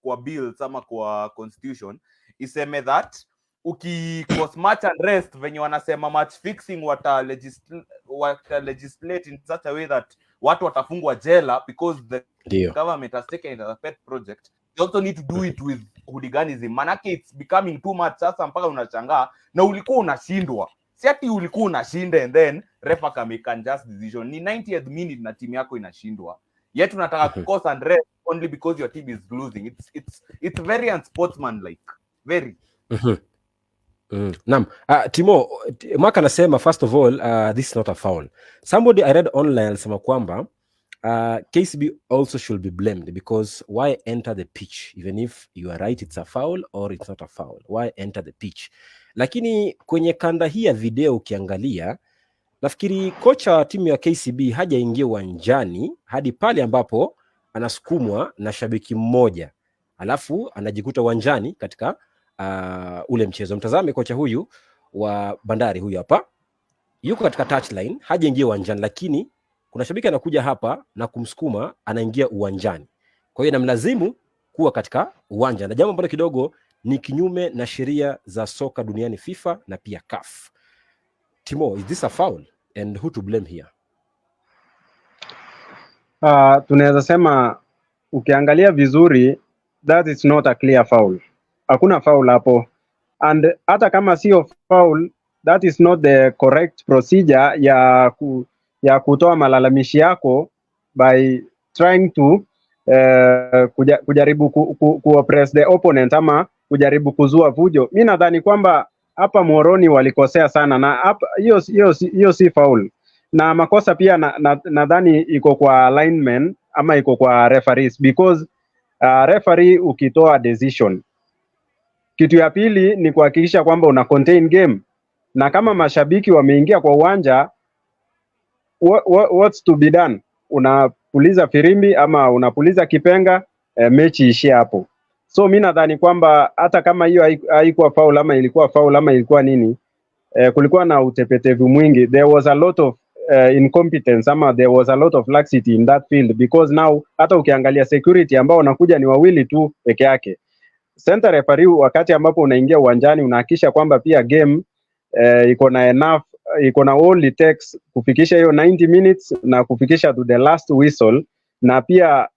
kwa bills ama kwa constitution iseme that cause match unrest venye wanasema match fixing wata legislate in such a way that watu watafungwa jela because the government has taken it as a pet project. You also need to do it with hooliganism. Manake it's becoming too much sasa mpaka unachangaa na ulikuwa unashindwa. Si ati ulikuwa unashinda and then refa can make unjust decision. Ni 90th minute na timu yako inashindwa. Yet unataka kucause unrest only because your team is losing. It's very unsportsmanlike. Very. Naam. Timo, Mark anasema first of all this is not a foul. Somebody I read online alisema kwamba KCB also should be blamed because why enter the pitch even if you are right it's a foul or it's not a foul, why enter the pitch? Lakini kwenye kanda hii ya video ukiangalia, nafikiri kocha wa timu ya KCB hajaingia uwanjani hadi pale ambapo anasukumwa na shabiki mmoja alafu anajikuta uwanjani katika ule mchezo. Mtazame kocha huyu wa Bandari, huyu hapa yuko katika touchline, hajaingia uwanjani, lakini kuna shabiki anakuja hapa na kumsukuma, anaingia uwanjani. Kwa hiyo inamlazimu kuwa katika uwanja, na jambo ambalo kidogo ni kinyume na sheria za soka duniani FIFA na pia CAF. Timo, is this a foul and who to blame here? Tunaweza sema ukiangalia vizuri that is not a clear foul. Hakuna foul hapo, and hata kama sio foul, that is not the correct procedure ya kutoa malalamishi yako by trying to kujaribu kuoppress the opponent ama kujaribu kuzua vujo. Mimi nadhani kwamba hapa Moroni walikosea sana, na hapa hiyo si foul, na makosa pia nadhani iko kwa linemen ama iko kwa referees, because referee ukitoa decision, kitu ya pili ni kuhakikisha kwamba una contain game, na kama mashabiki wameingia kwa uwanja, what's to be done? Unapuliza firimbi ama unapuliza kipenga, mechi ishie hapo. So mimi nadhani kwamba hata kama hiyo haikuwa foul ama ilikuwa foul ama ilikuwa nini, kulikuwa na utepetevu mwingi. There was a lot of incompetence ama there was a lot of laxity in that field, because now hata ukiangalia security ambao wanakuja ni wawili tu peke yake. Center referee wakati ambapo unaingia uwanjani unahakisha kwamba pia game iko na enough, iko na all it takes kufikisha hiyo 90 minutes na kufikisha to the last whistle. Na pia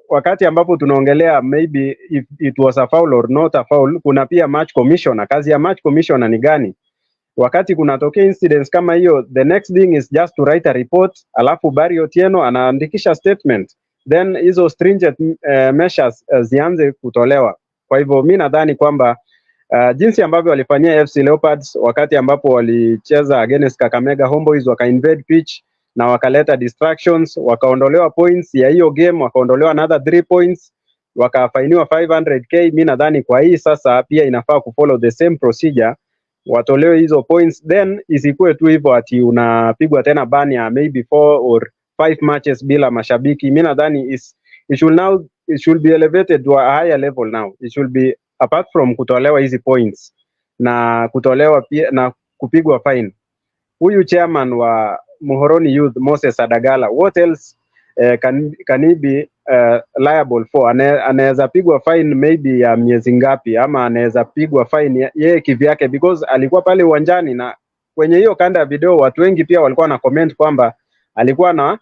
wakati ambapo tunaongelea maybe if it was a foul or not a foul, kuna pia match commissioner. Kazi ya match commissioner ni gani? Wakati kunatokea incidents kama hiyo, the next thing is just to write a report, alafu Barry Otieno anaandikisha statement, then hizo stringent measures zianze kutolewa. Kwa hivyo mimi nadhani kwamba jinsi ambavyo walifanyia Afc Leopards wakati ambapo walicheza against Kakamega Homeboys, waka-invade pitch na wakaleta distractions, wakaondolewa points ya hiyo game, wakaondolewa another 3 points, wakafainiwa 500k. Mimi nadhani kwa hii sasa pia inafaa kufollow the same procedure, watolewe hizo points, then isikuwe tu hivyo ati unapigwa tena ban ya maybe 4 or 5 matches bila mashabiki. Mimi nadhani it should be elevated to a higher level now. It should be apart from kutolewa hizi points na kutolewa pia na kupigwa fine. Huyu chairman wa Muhoroni Youth Moses Adagala, what else can he be liable for? Anaweza pigwa fine maybe ya miezi ngapi, ama anaweza pigwa fine yeye kivyake, because alikuwa pale uwanjani. Na kwenye hiyo kanda ya video watu wengi pia walikuwa na comment kwamba alikuwa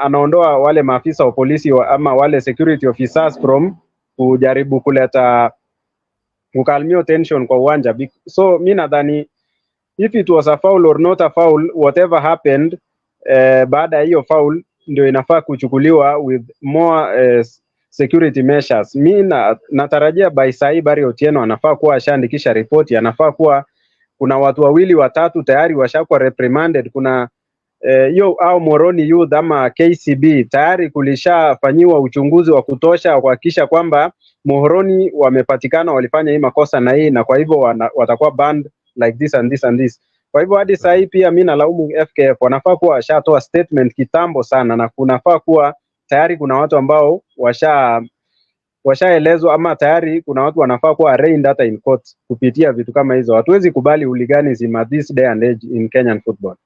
anaondoa wale maafisa wa polisi ama wale security officers from kujaribu kuleta kukalmio tension kwa uwanja. So mimi nadhani if it was a foul or not a foul, whatever happened baada ya hiyo foul ndio inafaa kuchukuliwa with more security measures. Mimi natarajia by sai Barry Otieno anafaa kuwa ashaandikisha ripoti, anafaa kuwa kuna watu wawili watatu tayari washakuwa reprimanded. Kuna hiyo au Moroni Youth ama KCB tayari kulishafanyiwa uchunguzi wa kutosha kuhakikisha kwamba Moroni wamepatikana walifanya hii makosa na hii, na kwa hivyo watakuwa banned like this and this and this. Kwa hivyo hadi sasa hii pia mimi nalaumu FKF, wanafaa kuwa washatoa statement kitambo sana, na kunafaa kuwa tayari kuna watu ambao washaelezwa ama tayari kuna watu wanafaa kuwa arraigned hata in court kupitia vitu kama hizo. Hatuwezi kubali hooliganism at this day and age in Kenyan football.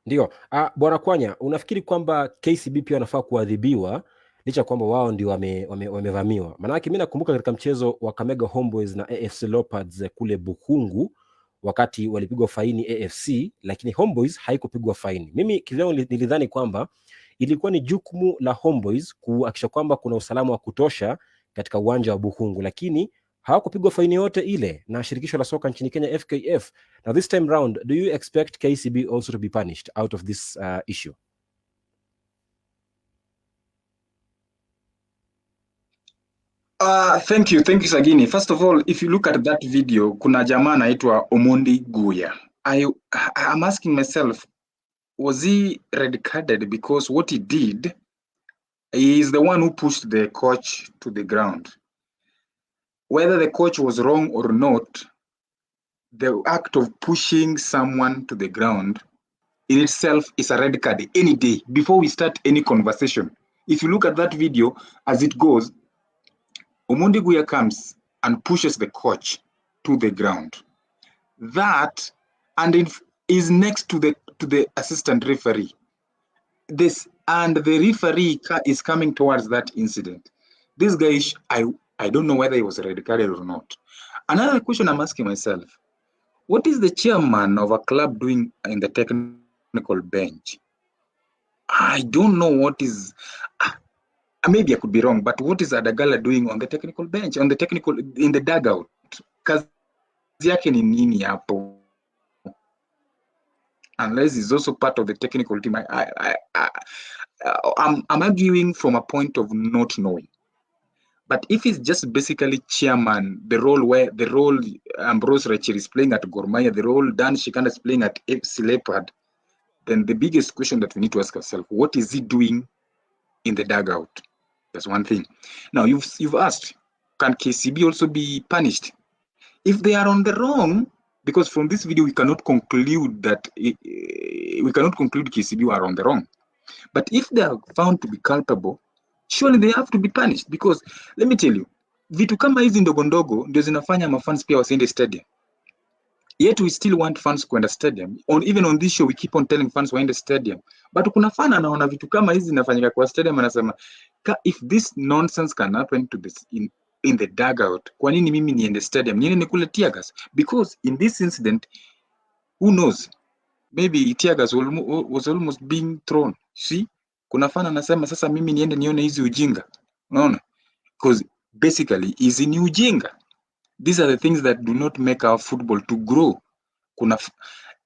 Ndio. Bwana Kwanya, unafikiri kwamba KCB pia wanafaa kuadhibiwa licha kwamba wao ndio wamevamiwa? Maanake mimi nakumbuka katika mchezo wa Kakamega Homeboys na AFC Leopards kule Bukungu, wakati walipigwa faini AFC, lakini Homeboys haikupigwa faini. Mimi kivyangu nilidhani kwamba ilikuwa ni jukumu la Homeboys kuhakikisha kwamba kuna usalama wa kutosha katika uwanja wa Bukungu, lakini hawakupigwa faini yote ile na shirikisho la soka nchini Kenya FKF. Now this time round, do you expect KCB also to be punished out of this issue? Thank you Sagini. First of all, if you look at that video, kuna jamaa anaitwa Omondi Guya. I'm asking myself, was he red carded because what he did, he is the one who pushed the coach to the ground. Whether the coach was wrong or not, the act of pushing someone to the ground in itself is a red card any day before we start any conversation. If you look at that video as it goes, Omondi Guya comes and pushes the coach to the ground. That is next to the assistant referee. And the referee is coming towards that incident. This guy, I don't know whether he was red carded or not. Another question I'm asking myself, what is the chairman of a club doing in the technical bench? I don't know what is, maybe I could be wrong, but what is Adagala doing on the technical bench, in the dugout? Kazi yake ni nini hapo? Unless he's also part of the technical team. I'm arguing from a point of not knowing. But if it's just basically chairman, the role Ambrose Rachel is playing at Gor Mahia, the role Dan Shikanda is playing at Afc Leopards, then the biggest question that we need to ask ourselves, what is he doing in the dugout? That's one thing. Now, you've asked, can KCB also be punished? If they are on the wrong, because from this video we cannot conclude KCB are on the wrong. But if they are found to be culpable, surely they have to be punished, because let me tell you, vitu kama hizi ndogo ndogo ndio zinafanya mafans pia wasiende stadium. Yet we still want fans kwenda stadium. Even on this show we keep on telling fans waende stadium. But kuna fan anaona vitu kama hizi zinafanyika kwa stadium anasema, if this nonsense can happen to this in the dugout, kwa nini mimi niende stadium? Niende nikule tear gas? Because in this incident, who knows? Maybe tear gas was almost being thrown. See? Kuna fan anasema sasa mimi niende nione hizi ujinga. Unaona? Because basically hizi ni ujinga. These are the things that do not make our football to grow.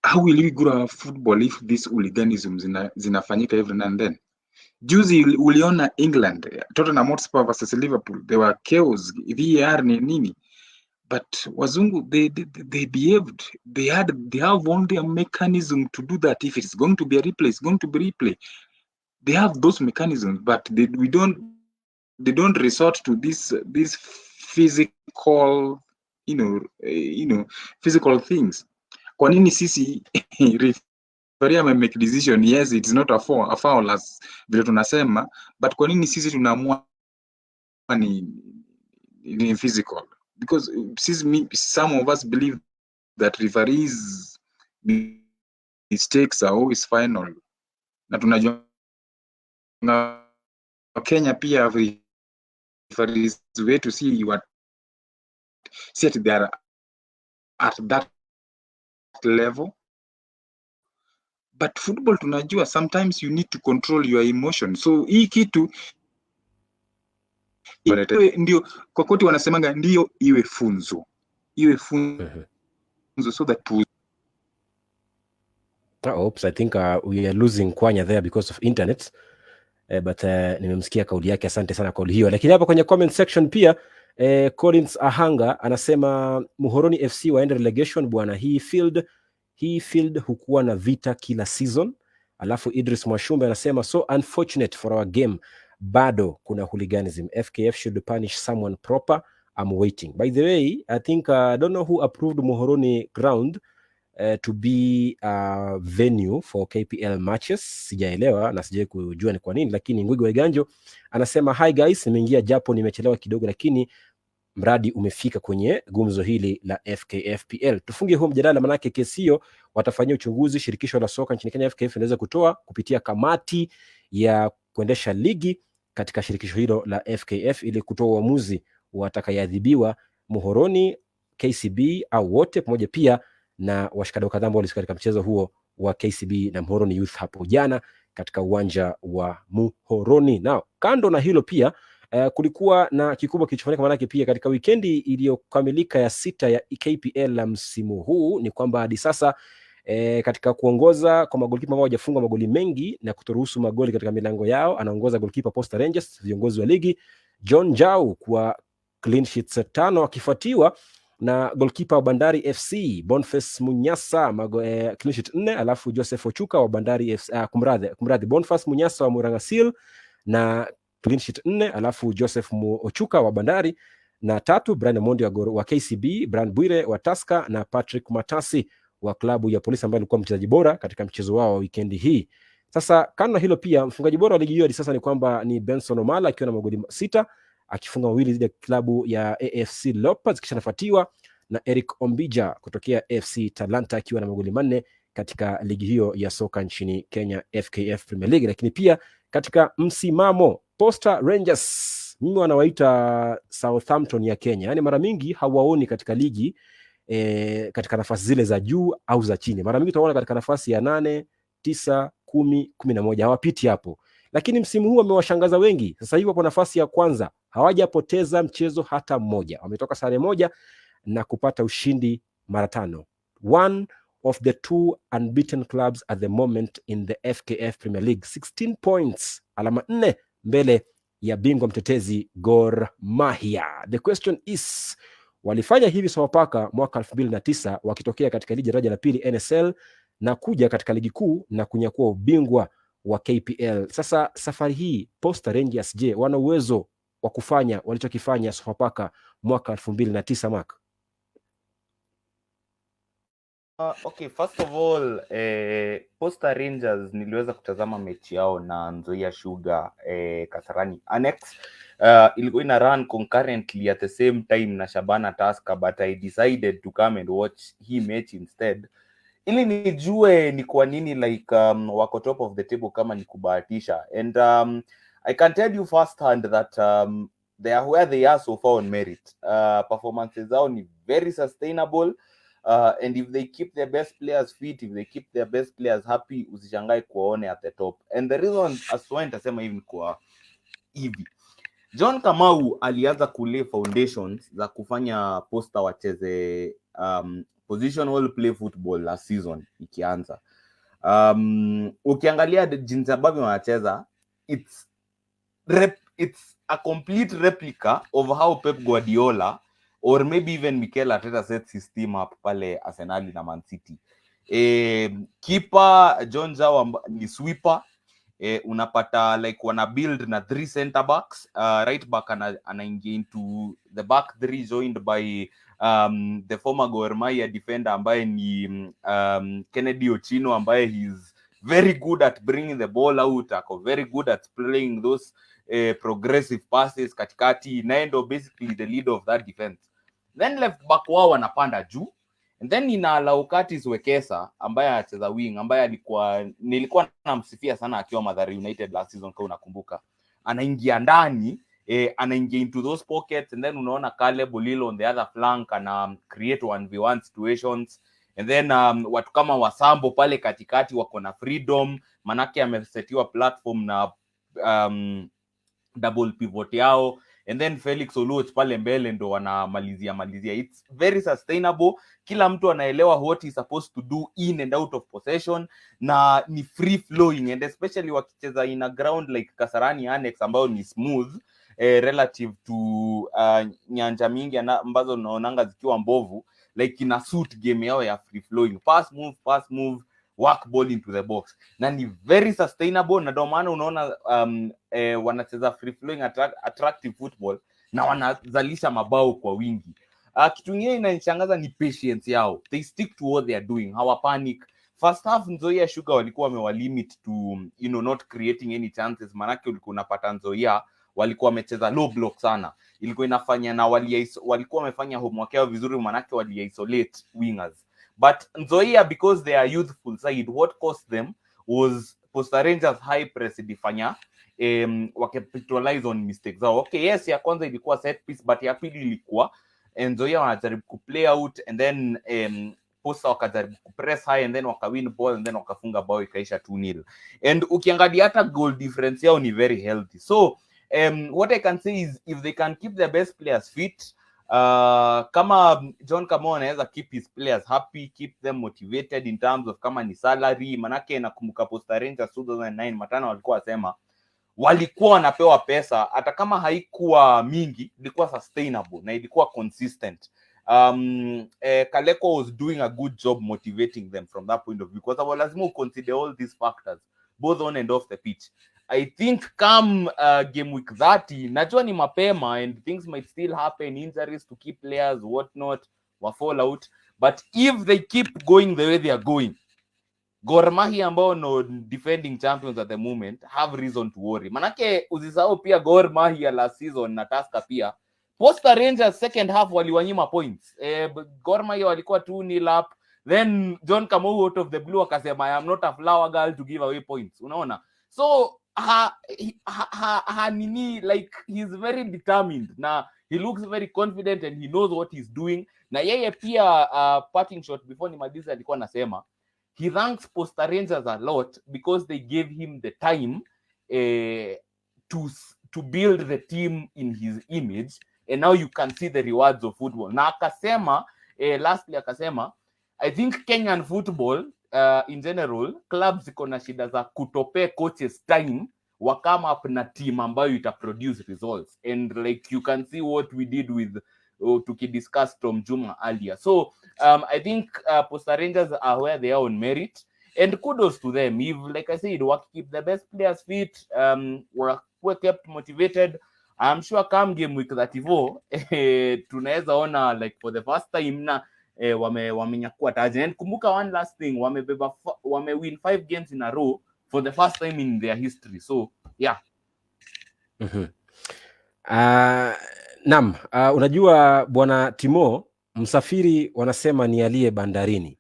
How will we grow our football if this hooliganism zinafanyika every now and then? Juzi uliona England, Tottenham Hotspur versus Liverpool, they were chaos, VAR ni nini. But wazungu, they behaved. They have only a mechanism to do that. If it's going to be a replay, it's going to be replay. They have those mechanisms, but they don't resort to this physical, physical things. Kwa nini sisi referee make decision? Yes, it's not a foul as vile tunasema, but kwa nini sisi tunaamua ni physical? Because some of us believe that referees' mistakes are always final. Na tunajua Kenya pia referees wetu see they are at that level. But football tunajua sometimes you need to control your emotion. So hii kitu ndio kokote wanasemanga ndio iwe funzo so that oops, I think we are losing Kwanya there because of internet. But nimemsikia kauli yake, asante sana kauli hiyo. Lakini hapa kwenye comment section pia Collins Ahanga anasema Muhoroni FC waende relegation bwana. Hii field hukuwa na vita kila season. Alafu Idris Mwashumbe anasema so unfortunate for our game, bado kuna hooliganism. FKF should punish someone proper. I'm waiting. By the way, I think I don't know who approved Muhoroni ground. to be a venue for KPL matches. Sijaelewa na sijai kujua ni kwa nini, lakini Ingwe Weganjo anasema hi guys, nimeingia japo nimechelewa kidogo, lakini mradi umefika kwenye gumzo hili la FKFPL. Tufunge huu mjadala, manake kesi hiyo watafanyia uchunguzi. Shirikisho la soka nchini Kenya FKF inaweza kutoa kupitia kamati ya kuendesha ligi katika shirikisho hilo la FKF ili kutoa uamuzi watakayeadhibiwa Muhoroni, KCB au wote, pamoja pia na washikadau kadhaa ambao walishiriki katika mchezo huo wa KCB na Muhoroni Youth hapo jana katika uwanja wa Muhoroni. Nao kando na hilo pia kulikuwa na kikubwa kilichofanyika, manake pia katika wikendi iliyokamilika ya 6 ya KPL la msimu huu, ni kwamba hadi sasa katika kuongoza kwa magolikipa ambao hawajafunga magoli mengi na kutoruhusu magoli katika milango yao, anaongoza golikipa Posta Rangers, viongozi wa ligi, John Jau kwa clean sheets 5, akifuatiwa na goalkeeper wa Bandari FC Boniface Munyasa clean sheet 4, alafu Joseph Ochuka wa Bandari FC, kumradhi Boniface Munyasa wa Murangasil na clean sheet 4, alafu Joseph Ochuka wa Bandari, na 3 Brian Mondi wa KCB, Brian Bwire wa Tusker na Patrick Matasi wa klabu ya Polisi ambaye alikuwa mchezaji bora katika mchezo wao wa weekend hii. Sasa kana hilo pia mfungaji bora wa ligi hiyo hadi sasa ni kwamba ni Benson Omala akiwa na magoli 6 akifunga mawili dhidi ya klabu ya AFC Leopards, kisha nafuatiwa na Eric Ombija kutokea FC Talanta akiwa na magoli 4 katika ligi hiyo ya soka nchini Kenya FKF Premier League. Lakini pia katika msimamo Posta Rangers, mimi wanawaita Southampton ya Kenya, yani mara mingi hawaoni katika ligi katika nafasi zile za juu au za chini. Mara mingi tunaona katika nafasi ya 8, 9, 10, 11, hawapiti hapo. Lakini msimu huu wamewashangaza wengi. Sasa hivi hapo nafasi ya kwanza, hawajapoteza mchezo hata mmoja. Wametoka sare moja na kupata ushindi mara 5. One of the 2 unbeaten clubs at the moment in the FKF Premier League. 16 points, alama 4 mbele ya bingwa mtetezi Gor Mahia. The question is, walifanya hivi Sofapaka mwaka 2009 wakitokea katika ligi daraja la pili NSL na kuja katika ligi kuu na kunyakua ubingwa wa KPL. Sasa safari hii Posta Rangers, je, wana uwezo wa kufanya walichokifanya Sofapaka mwaka 2009 Mark? Okay, first of all, Posta Rangers niliweza kutazama mechi yao na Nzoia Sugar Kasarani Annex. Ilikuwa ina run concurrently at the same time na Shabana Tusker, but I decided to come and watch hii match instead, ili nijue ni kwa nini like wako top of the table kama ni kubahatisha. And I can tell you firsthand that they are where they are so far on merit. Performances zao ni very sustainable. And if they keep their best players fit, if they keep their best players happy, usishangae kuwaone at the top. And the reason as why nitasema hivi kwa hivi, John Kamau alianza kule foundations za kufanya Posta wacheze positional play football last season ikianza. Ukiangalia jinsi ambavyo wanacheza, it's a complete replica of how Pep Guardiola or maybe even Mikel Arteta sets his team up pale Arsenal na Man City. Keeper John Zhao ni sweeper. Unapata like wana build na 3 center backs. Right back anaingia into the back 3 joined by the former Gor Mahia defender ambaye ni Kennedy Ochino, ambaye he's very good at bringing the ball out, ako very good at playing those progressive passes katikati, na ndo basically the leader of that defense. Then left back wao wanapanda juu, and then ina Laukatis Wekesa ambaye anacheza wing, ambaye nilikuwa namsifia sana akiwa Mathare United last season kama unakumbuka. Anaingia ndani, anaingia into those pockets, and then unaona Caleb Olilo on the other flank and create 1v1 situations. And then watu kama Wasambo pale katikati wako na freedom, manake amesetiwa platform na double pivot yao, and then Felix Oluoch pale mbele ndo wanamalizia. It's very sustainable. Kila mtu anaelewa what he's supposed to do in and out of possession, na ni free flowing, and especially wakicheza in a ground like Kasarani Annex ambayo ni smooth relative to nyanja mingi ambazo naonanga zikiwa mbovu, like ina suit game yao ya free flowing, pass move, work ball into the box, na ni very sustainable. Na ndio maana unaona wanacheza free flowing attractive football na wanazalisha mabao kwa wingi. Kitu kingine inanishangaza ni patience yao. They stick to what they are doing. Hawa panic. First half Nzoia Sugar walikuwa wamewalimit to not creating any chances. Manake ulikuwa unapata Nzoia walikuwa wamecheza low block sana. Ilikuwa inafanya na walikuwa wamefanya homework yao vizuri, manake wali-isolate wingers. But Nzoia, because they are youthful side, what cost them was Posta Rangers high press ilifanya wakapitalize on mistakes zao. Okay, yes, ya kwanza ilikuwa set piece, but ya pili ilikuwa Nzoia wanajaribu kuplay out, and then Posta wakajaribu kupress high, and then wakawin ball, and then wakafunga bao ikaisha 2-0. And ukiangalia hata goal difference yao ni very healthy. So what I can say is, if they can keep their best players fit, kama John Kamau anaweza keep his players happy, keep them motivated in terms of kama ni salary, manake nakumbuka Posta Rangers 2009 Matano walikuwa wasema walikuwa wanapewa pesa hata kama haikuwa mingi, ilikuwa sustainable na ilikuwa consistent. Kaleko was doing a good job motivating them from that point of view, because lazima consider all these factors both on and off the pitch. I think come game week 30, najua ni mapema and things might still happen, injuries to key players, whatnot, wa fall out, but if they keep going the way they are going, Gor Mahia ambao no defending champions at the moment have reason to worry. Manake usisahau pia Gor Mahia last season na Tusker pia. Posta Rangers second half waliwanyima points. Gor Mahia walikuwa 2-0 up. Then John Kamau out of the blue akasema I am not a flower girl to give away points. Unaona? So nini, like he's very determined na he looks very confident and he knows what he's doing. Na yeye pia parting shot before nimalize alikuwa anasema he thanks Posta Rangers a lot because they gave him the time to build the team in his image, and now you can see the rewards of football. Na akasema lastly akasema I think Kenyan football in general, clubs ziko na shida za kutope coaches time wa come up na team ambayo ita produce results, and like you can see what we did with tukidiscuss Tom Juma earlier. So I think Posta Rangers are where they are on merit, and kudos to them. If, like I said, keep the best players fit, were kept motivated, I'm sure come game week 34 tunaweza ona like for the first time na wamenyakua taji. And kumbuka one last thing, win 5 games in a row for the first time in their history. So yeah. Naam, unajua bwana Timo, msafiri wanasema ni aliye bandarini,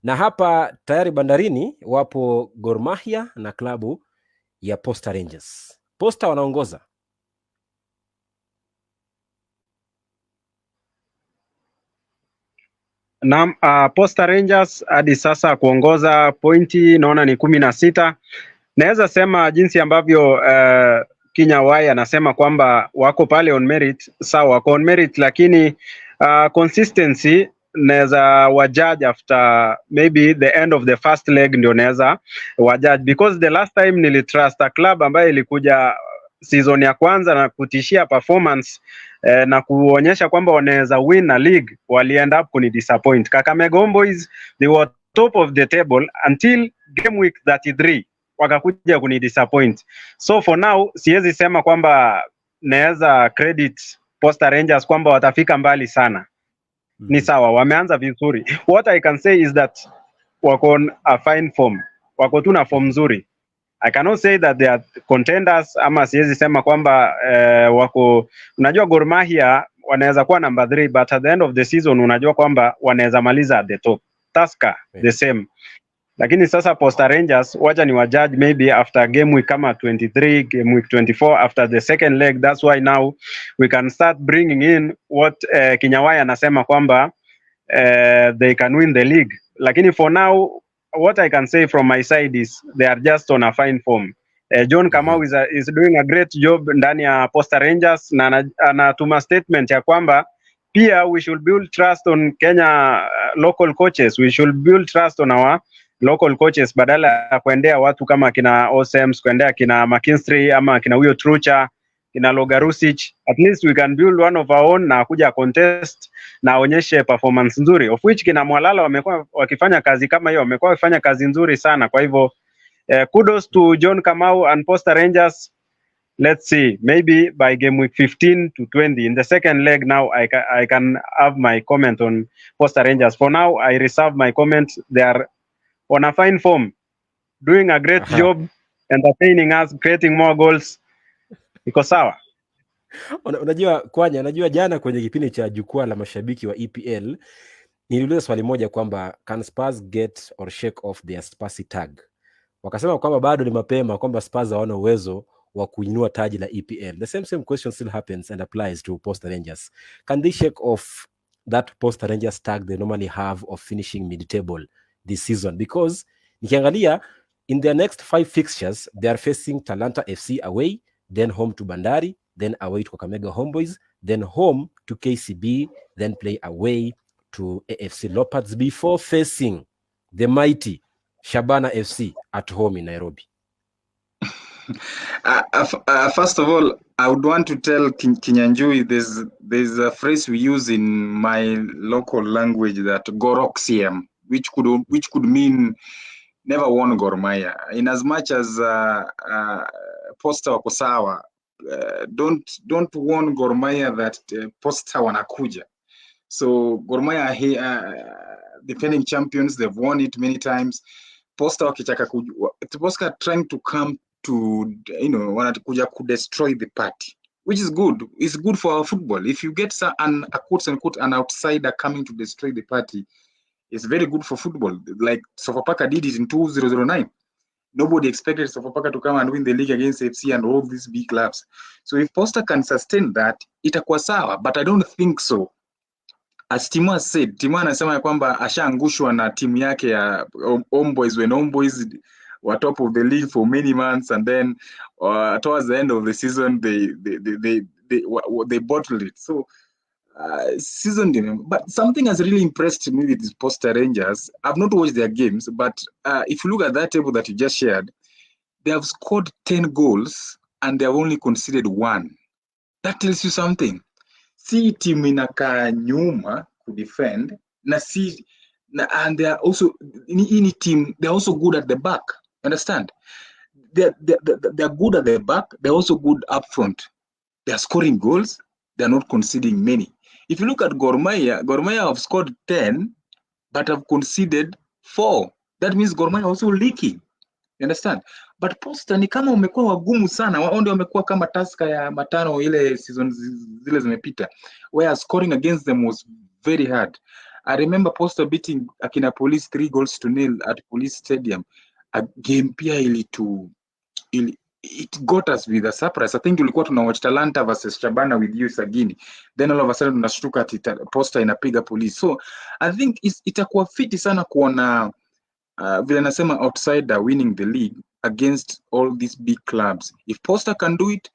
na hapa tayari bandarini wapo Gor Mahia na klabu ya Posta Rangers. Posta wanaongoza. Naam, Posta Rangers hadi sasa kuongoza pointi naona ni 16. Naweza sema jinsi ambavyo Kinya Wai anasema kwamba wako pale on merit, sawa wako on merit, lakini consistency naweza wajudge after maybe the end of the first leg, ndio naweza wajudge, because the last time nilitrust a club ambayo ilikuja season ya kwanza na kutishia performance na kuonyesha kwamba wanaweza win a league, wali end up kuni disappoint. Kakamega Homeboyz, they were top of the table until game week 33 wakakuja kuni disappoint. So for now siwezi sema kwamba naweza credit Posta Rangers kwamba watafika mbali sana. Ni sawa, wameanza vizuri. What I can say is that wako on a fine form, wako tu na form nzuri. I cannot say that they are contenders, ama siwezi sema kwamba wako, unajua Gor Mahia wanaweza kuwa number 3 but at the end of the season unajua kwamba wanaweza maliza at the top. Tusker the same. Lakini sasa Posta Rangers wacha ni wajudge maybe after game week kama 23, game week 24, after the second leg. That's why now we can start bringing in what Kinyawai anasema kwamba they can win the league. Lakini for now what I can say from my side is they are just on a fine form. John Kamau is doing a great job ndani ya Posta Rangers, na anatuma statement ya kwamba pia we should build trust on Kenya local coaches. We should build trust on our local coaches badala ya kuendea watu kama kina Osems, kuendea kina McKinstry ama kina huyo Trucha, kina Logarusic. At least we can build one of our own na kuja contest na aonyeshe performance nzuri, of which kina Mwalala wamekuwa wakifanya kazi kama hiyo, wamekuwa wakifanya kazi nzuri sana. Kwa hivyo kudos to John Kamau and Posta Rangers. let's see, maybe by game week 15 to 20 in the second leg. Now I can have my comment on Posta Rangers. For now, I reserve my comments. They are on a fine form, doing a great job, entertaining us, creating more goals. Iko sawa. Unajua Kwanya, unajua jana kwenye kipindi cha jukwaa la mashabiki wa EPL niliuliza swali moja kwamba can Spurs get or shake off their Spursy tag? Wakasema kwamba bado ni mapema, kwamba Spurs hawana uwezo wa kuinua taji la EPL. The same question still happens and applies to Posta Rangers. Can they shake off that Posta Rangers tag they normally have of finishing mid-table this season? Because nikiangalia in their next 5 fixtures, they are facing Talanta FC away, then home to Bandari, then away to Kakamega Homeboys, then home to KCB, then play away to AFC Leopards before facing the mighty Shabana FC at home in Nairobi. First of all, I would want to tell Kinyanjui there's a phrase we use in my local language that Goroxium, which could mean never won Gor Mahia. In as much as Posta wako sawa, don't warn Gor Mahia that Posta wanakuja. So Gor Mahia defending champions, they've won it many times. Posta wakitaka Posta trying to come to, wanakuja to destroy the party, which is good. It's good for our football. If you get an outsider coming to destroy the party, it's very good for football. Like Sofapaka did it in 2009. Nobody expected Sofapaka to come and win the league against FC and all these big clubs. So if Posta can sustain that, itakuwa sawa, but I don't think so. As Timo said, Timo anasema ya kwamba ashaangushwa na timu yake ya Homeboys, when Homeboys were top of the league for many months, and then towards the end of the season they bottled it. So but something has really impressed me with these Posta Rangers. I've not watched their games, but if you look at that table that you just shared, they have scored 10 goals and they have only conceded 1. That tells you something. See team inaka nyuma to defend, and they are also in team. They're also good at the back. Understand? They're good at the back. They're also good up front. They're scoring goals. They're not conceding many. If you look at Gor Mahia have scored 10, but have conceded 4. That means Gor Mahia also leaking. You understand? But Posta ni kama umekuwa wagumu sana. Wao ndio wamekuwa kama Tusker ya matano ile season zile zimepita, where scoring against them was very hard. I remember Posta beating akina Police 3-0 at Police Stadium. A game pia it got us with a surprise. I think ulikuwa tunawatch Talanta versus Shabana with you Sagini. Then all of a sudden tunashtuka ati Posta inapiga Police. So I think itakuwa fiti sana kuona vile nasema outsider winning the league against all these big clubs. If Posta can do it,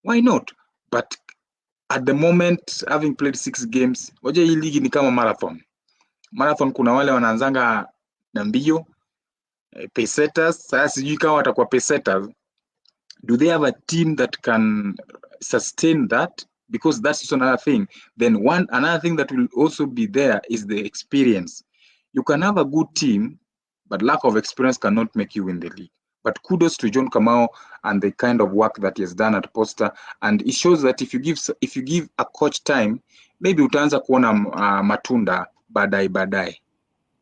why not? But at the moment, having played 6 games, waje hii ligi ni kama marathon. Kuna wale wanaanzanga na mbio, pacesetters. Sasa sijui kama watakuwa pacesetters. Do they have a team that can sustain that? Because that's another thing. Then another thing that will also be there is the experience. You can have a good team, but lack of experience cannot make you win the league. But kudos to John Kamau and the kind of work that he has done at Posta, and it shows that if you give a coach time, maybe utaanza kuona matunda baadaye.